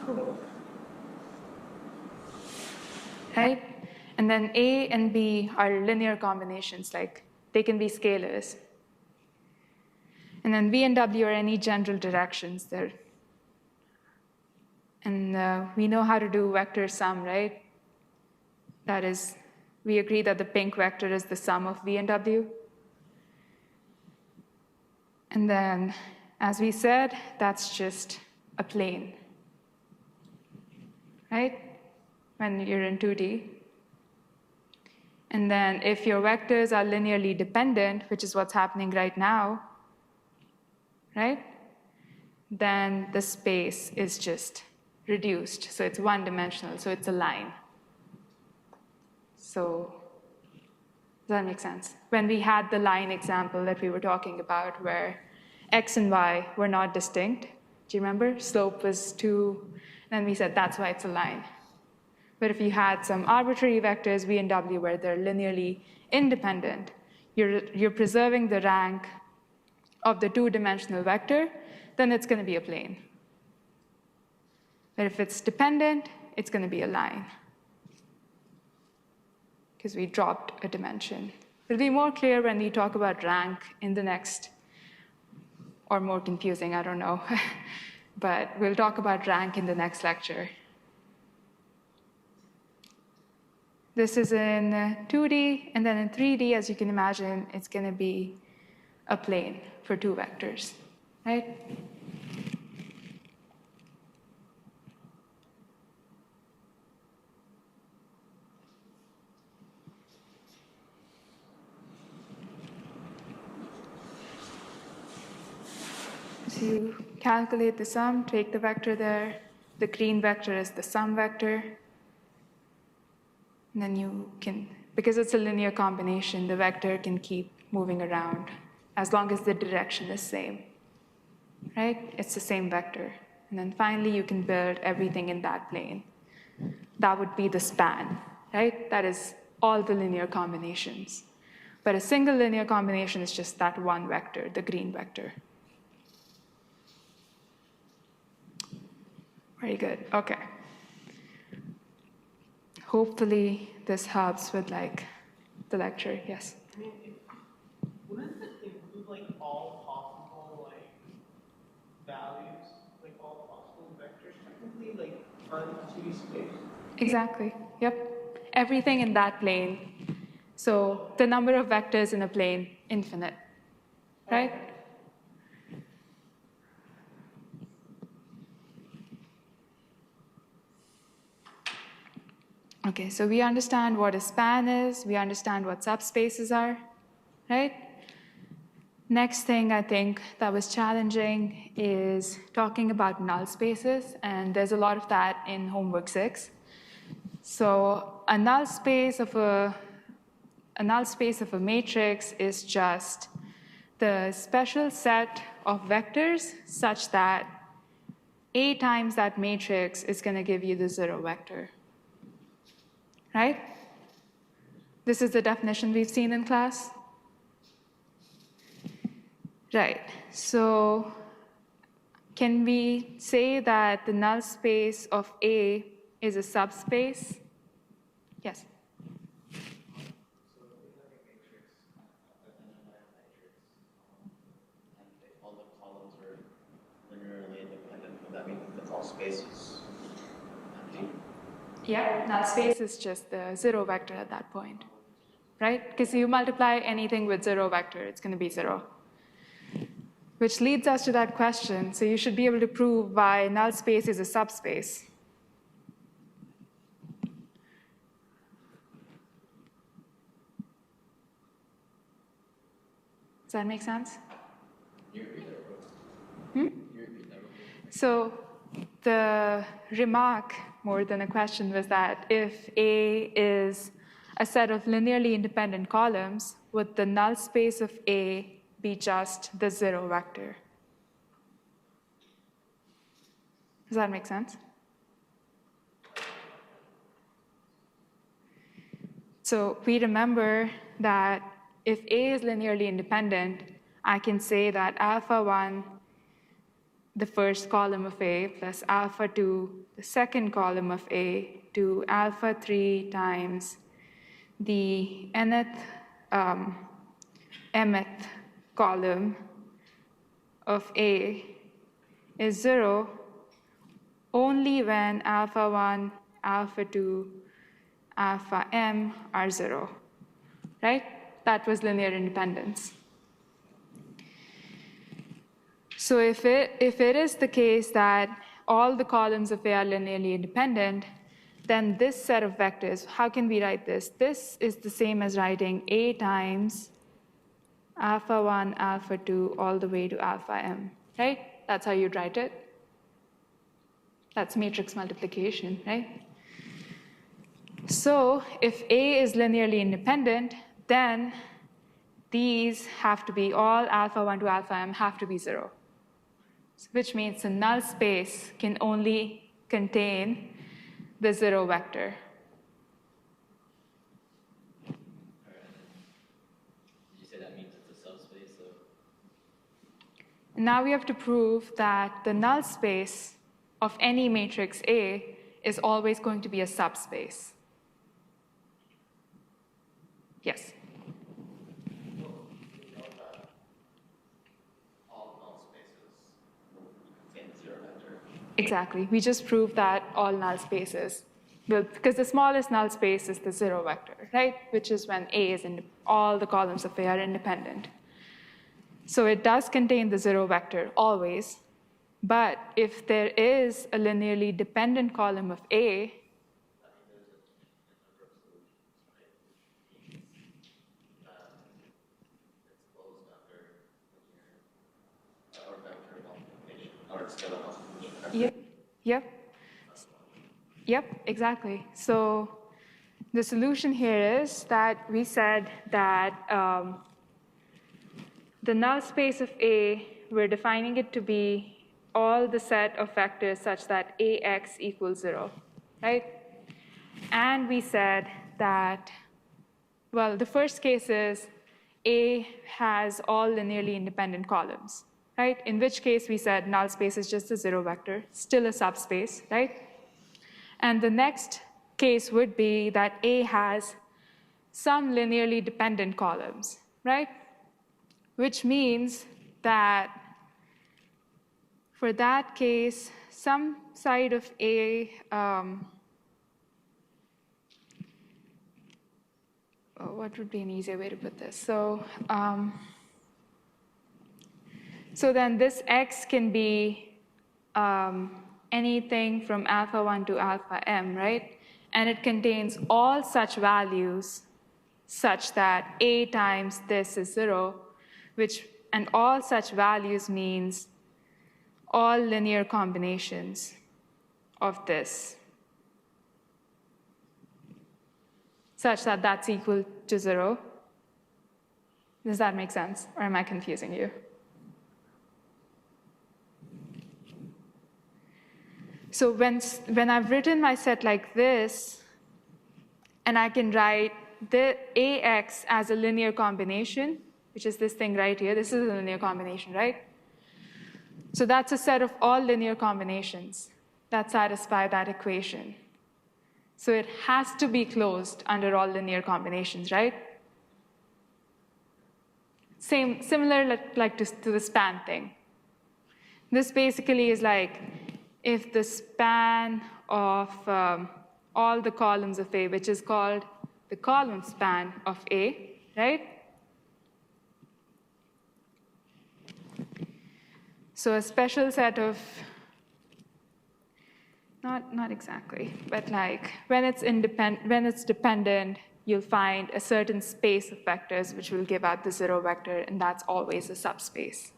Cool. Right? And then A and B are linear combinations, like they can be scalars. And then V and W are any general directions there. And we know how to do vector sum, right? That is, we agree that the pink vector is the sum of V and W. And then, as we said, that's just a plane, right? When you're in 2D. And then if your vectors are linearly dependent, which is what's happening right now, right? Then the space is just reduced. So it's one-dimensional, so it's a line. So does that make sense? When we had the line example that we were talking about where x and y were not distinct, do you remember? Slope was 2, and we said that's why it's a line. But if you had some arbitrary vectors, V and W, where they're linearly independent, you're preserving the rank of the two-dimensional vector, then it's going to be a plane. But if it's dependent, it's going to be a line, because we dropped a dimension. It'll be more clear when we talk about rank in the next, or more confusing, I don't know. But we'll talk about rank in the next lecture. This is in 2D, and then in 3D, as you can imagine, it's going to be a plane for two vectors, right? So you calculate the sum, take the vector there. The green vector is the sum vector. And then you can, because it's a linear combination, the vector can keep moving around as long as the direction is same, right? It's the same vector. And then finally, you can build everything in that plane. That would be the span, right? That is all the linear combinations. But a single linear combination is just that one vector, the green vector. Very good, OK. Hopefully, this helps with the lecture. Yes? I mean, wouldn't it include all possible values, all possible vectors, technically, on 2D space? Exactly. Yep. Everything in that plane. So the number of vectors in a plane, infinite, right? OK, so we understand what a span is. We understand what subspaces are, right? Next thing I think that was challenging is talking about null spaces. And there's a lot of that in homework 6. So a null space of a matrix is just the special set of vectors such that A times that matrix is going to give you the 0 vector. Right? This is the definition we've seen in class. Right. So can we say that the null space of A is a subspace? Yes. All the columns are linearly independent, would that mean that all space is empty? Yeah, null space is just the zero vector at that point, right? Because you multiply anything with zero vector, it's going to be zero. Which leads us to that question. So you should be able to prove why null space is a subspace. Does that make sense? So the remark, more than a question, was that if A is a set of linearly independent columns, would the null space of A be just the zero vector? Does that make sense? So we remember that if A is linearly independent, I can say that alpha 1, the first column of A, plus alpha 2, the second column of A, to alpha 3 times the nth, mth column of A is 0 only when alpha 1, alpha 2, alpha m are 0, right? That was linear independence. So if it is the case that all the columns of A are linearly independent, then this set of vectors, how can we write this? This is the same as writing A times alpha 1, alpha 2, all the way to alpha m, right? That's how you'd write it. That's matrix multiplication, right? So if A is linearly independent, then these have to be all alpha 1 to alpha m have to be 0, which means the null space can only contain the 0 vector. Did you say that means it's a subspace? Now we have to prove that the null space of any matrix A is always going to be a subspace. Yes? All null spaces contain the zero vector. Exactly. We just proved that all null spaces, because the smallest null space is the 0 vector, right? Which is when A is all the columns of A are independent. So it does contain the 0 vector always, but if there is a linearly dependent column of A, Yep, exactly. So the solution here is that we said that the null space of A, we're defining it to be all the set of vectors such that AX equals 0, right? And we said that, well, the first case is A has all linearly independent columns, right? In which case we said null space is just a 0 vector, still a subspace, right? And the next case would be that A has some linearly dependent columns, right? Which means that for that case, some side of A, what would be an easier way to put this? So then this X can be anything from alpha 1 to alpha m, right? And it contains all such values such that A times this is 0, and all such values means all linear combinations of this, such that that's equal to 0. Does that make sense? Or am I confusing you? So when I've written my set like this, and I can write the AX as a linear combination, which is this thing right here. This is a linear combination, right? So that's a set of all linear combinations that satisfy that equation. So it has to be closed under all linear combinations, right? Similar like to the span thing. This basically is like if the span of all the columns of A, which is called the column span of A, right? So a special set of, not exactly, but like when it's dependent, you'll find a certain space of vectors which will give out the 0 vector, and that's always a subspace.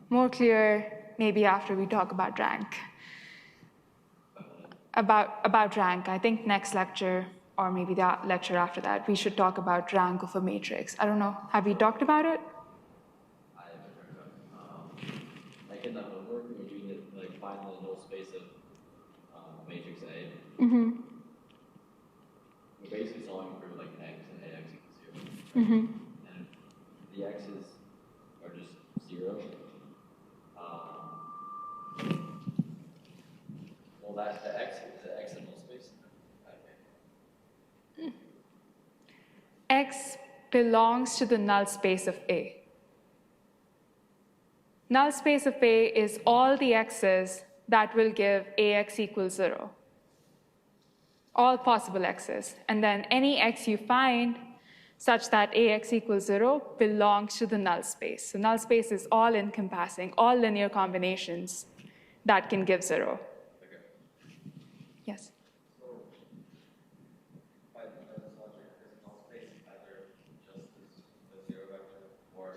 More clear maybe after we talk about rank. About rank, I think next lecture, or maybe the lecture after that, we should talk about rank of a matrix. I don't know, have we talked about it? I haven't heard of it. Like in the homework, we're doing it, like find the null space of matrix A. Mm-hmm. We're basically solving for like x and ax equals 0. Mm-hmm. And if the x's are just 0, well, that's the x in null space. Okay. X belongs to the null space of A. Null space of A is all the x's that will give ax equals 0. All possible x's. And then any x you find such that ax equals 0 belongs to the null space. So null space is all encompassing, all linear combinations that can give 0. Okay. Yes? So, by this logic, is null space either just the 0 vector or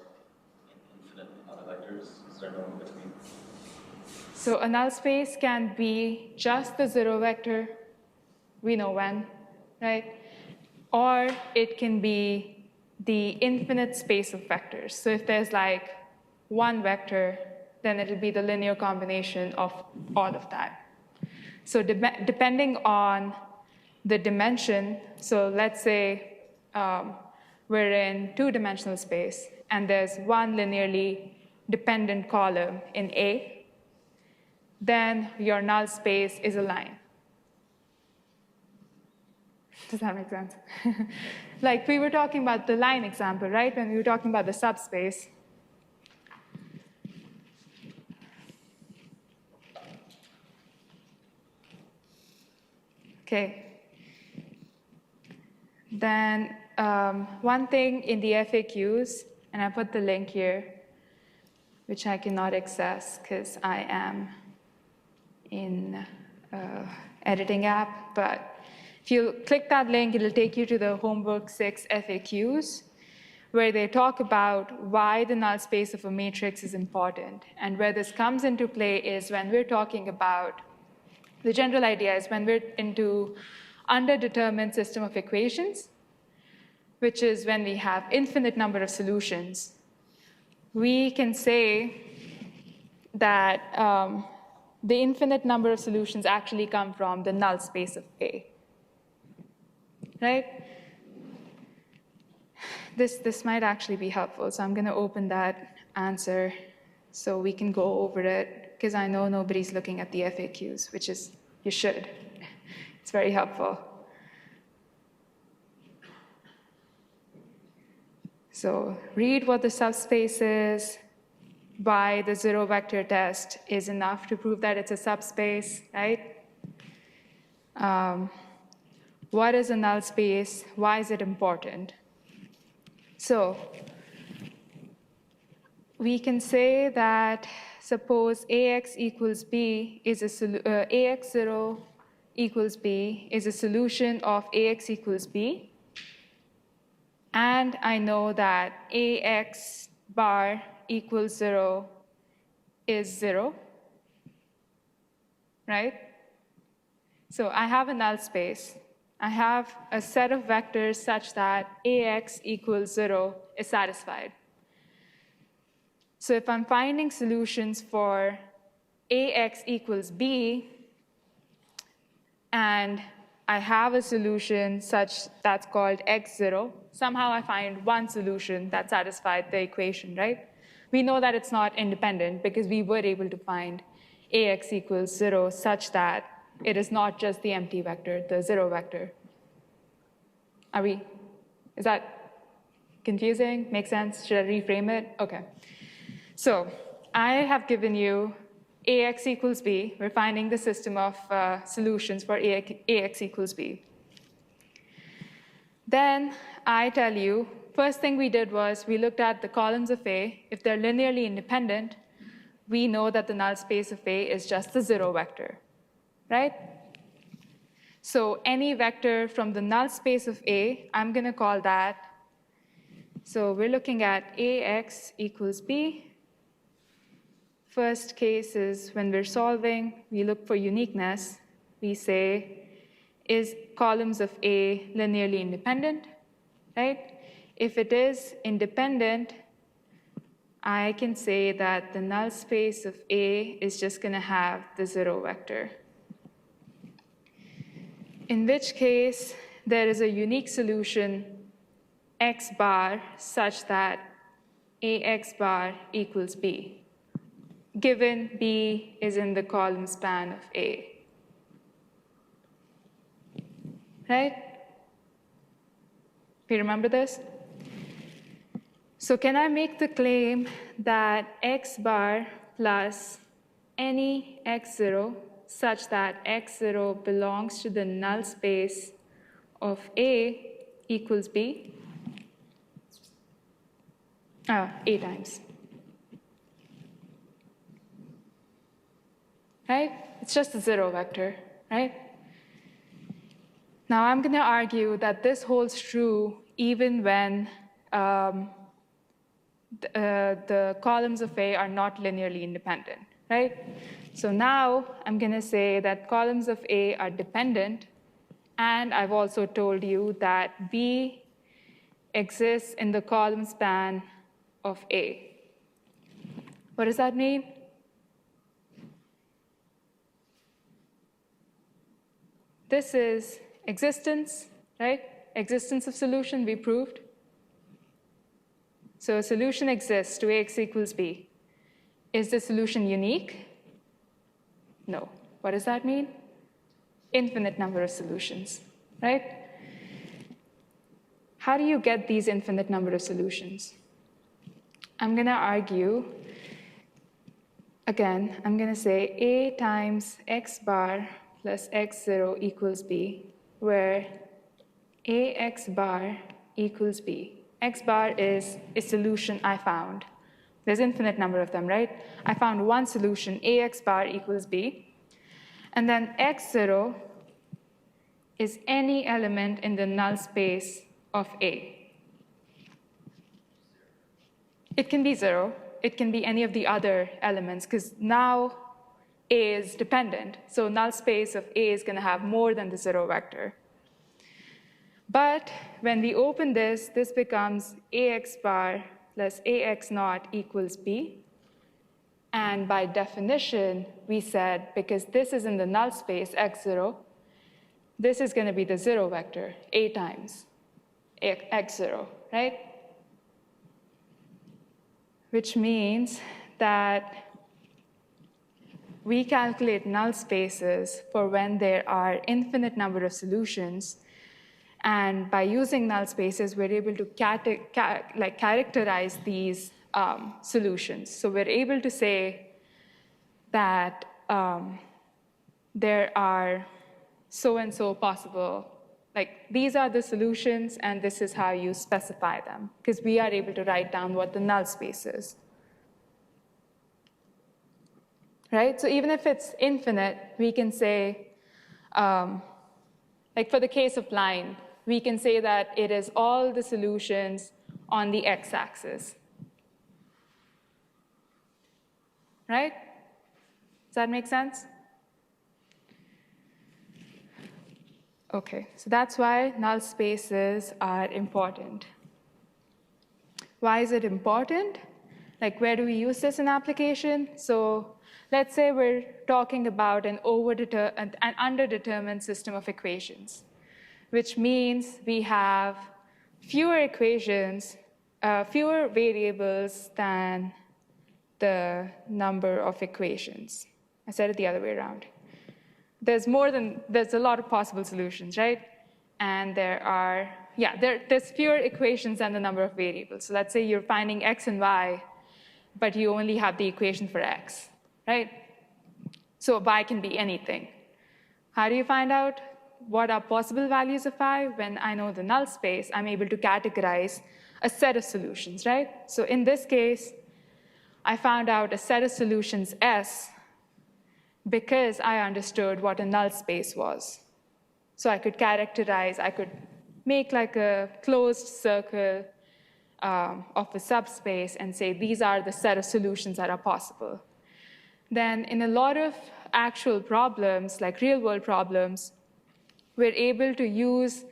infinite other vectors? Is there no in between? So a null space can be just the 0 vector, we know when, right? Or it can be the infinite space of vectors. So if there's like one vector, then it'll be the linear combination of all of that. So depending on the dimension, so let's say we're in 2-dimensional space, and there's one linearly dependent column in A, then your null space is a line. Does that make sense? Like we were talking about the line example, right? When we were talking about the subspace. Okay. Then one thing in the FAQs, and I put the link here, which I cannot access because I am in editing app, but if you click that link, it'll take you to the Homework 6 FAQs, where they talk about why the null space of a matrix is important. And where this comes into play is when we're talking about, the general idea is when we're into underdetermined system of equations, which is when we have infinite number of solutions, we can say that the infinite number of solutions actually come from the null space of A. Right? This might actually be helpful, so I'm going to open that answer so we can go over it, because I know nobody's looking at the FAQs, which is, you should. It's very helpful. So read what the subspace is, why the 0 vector test is enough to prove that it's a subspace, right? What is a null space? Why is it important? So we can say that suppose ax equals b is ax0 equals b is a solution of ax equals b, and I know that ax bar equals 0 is 0, right? So I have a null space. I have a set of vectors such that ax equals 0 is satisfied. So if I'm finding solutions for ax equals b, and I have a solution such that's called x0, somehow I find one solution that satisfied the equation, right? We know that it's not independent because we were able to find ax equals 0 such that it is not just the empty vector, the 0 vector. Is that confusing? Make sense? Should I reframe it? OK. So I have given you ax equals b. We're finding the system of solutions for ax equals b. Then I tell you, first thing we did was we looked at the columns of A. If they're linearly independent, we know that the null space of A is just the 0 vector, right? So any vector from the null space of A, I'm going to call that. So we're looking at ax equals b. First case is when we're solving, we look for uniqueness. We say, is columns of A linearly independent, right? If it is independent, I can say that the null space of A is just going to have the 0 vector. In which case, there is a unique solution, x bar, such that ax bar equals b, given b is in the column span of A. Right? Do you remember this? So can I make the claim that x bar plus any x0 such that x0 belongs to the null space of A equals b? A times. Right? It's just a 0 vector, right? Now I'm going to argue that this holds true even when the columns of A are not linearly independent, right? So now I'm going to say that columns of A are dependent, and I've also told you that B exists in the column span of A. What does that mean? This is existence, right? Existence of solution, we proved. So a solution exists to ax equals b. Is the solution unique? No. What does that mean? Infinite number of solutions, right? How do you get these infinite number of solutions? I'm going to argue, again, I'm going to say A times x bar plus x0 equals b, where ax bar equals b. X bar is a solution I found. There's infinite number of them, right? I found one solution, ax bar equals b. And then x0 is any element in the null space of A. It can be 0. It can be any of the other elements, because now A is dependent. So null space of A is going to have more than the 0 vector. But when we open this, this becomes ax bar plus ax naught equals b. And by definition, we said, because this is in the null space, x0, this is going to be the 0 vector, A times x0, right? Which means that we calculate null spaces for when there are infinite number of solutions. And by using null spaces, we're able to characterize these solutions. So we're able to say that there are so-and-so possible, like these are the solutions, and this is how you specify them, because we are able to write down what the null space is. Right? So even if it's infinite, we can say, like for the case of line, we can say that it is all the solutions on the x-axis. Right? Does that make sense? OK, so that's why null spaces are important. Why is it important? Like, where do we use this in application? So let's say we're talking about an underdetermined system of equations, which means we have fewer equations, fewer variables than the number of equations. I said it the other way around. There's a lot of possible solutions, right? And there's fewer equations than the number of variables. So let's say you're finding x and y, but you only have the equation for x, right? So y can be anything. How do you find out what are possible values of y? When I know the null space, I'm able to categorize a set of solutions, right? So in this case, I found out a set of solutions S because I understood what a null space was. So I could make like a closed circle of a subspace and say these are the set of solutions that are possible. Then in a lot of actual problems, like real-world problems, we're able to use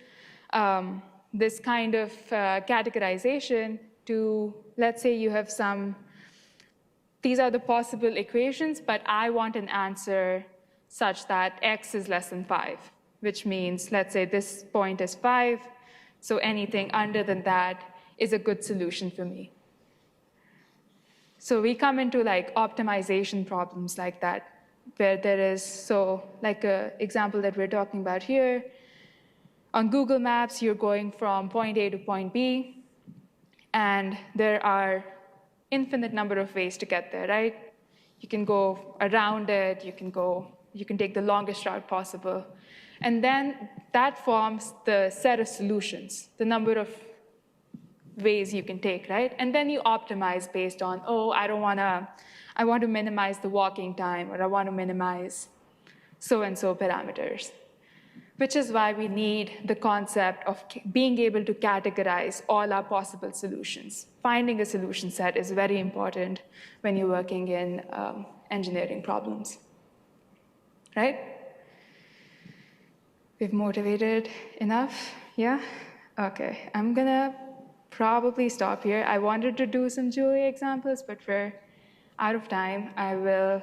this kind of categorization to, let's say you have these are the possible equations, but I want an answer such that x is less than 5, which means, let's say this point is 5, so anything under than that is a good solution for me. So we come into like optimization problems like that, where there is, so like an example that we're talking about here, on Google Maps, you're going from point A to point B, and there are infinite number of ways to get there, right? You can go around it, you can take the longest route possible. And then that forms the set of solutions, the number of ways you can take, right? And then you optimize based on, I want to minimize the walking time, or I want to minimize so-and-so parameters. Which is why we need the concept of being able to categorize all our possible solutions. Finding a solution set is very important when you're working in engineering problems, right? We've motivated enough, yeah? Okay, I'm gonna probably stop here. I wanted to do some Julia examples, but we're out of time. The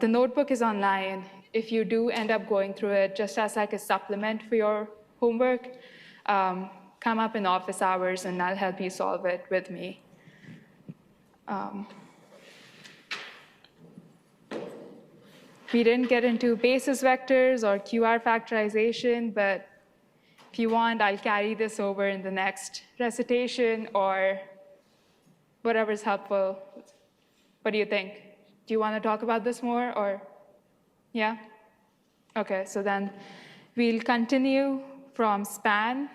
notebook is online. If you do end up going through it just as like a supplement for your homework, come up in office hours and I'll help you solve it with me. We didn't get into basis vectors or QR factorization, but if you want, I'll carry this over in the next recitation or whatever's helpful. What do you think? Do you want to talk about this more, or? Yeah? Okay, so then we'll continue from span,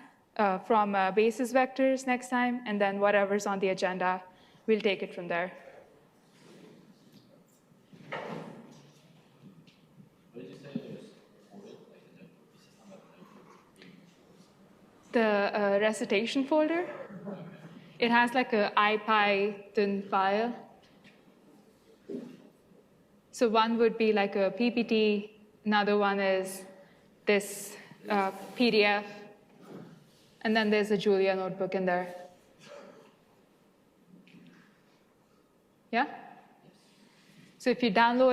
from basis vectors next time, and then whatever's on the agenda, we'll take it from there. What did you say was recorded? The recitation folder, it has like a IPython file. So one would be like a PPT, another one is this PDF, and then there's a Julia notebook in there. Yeah? So if you download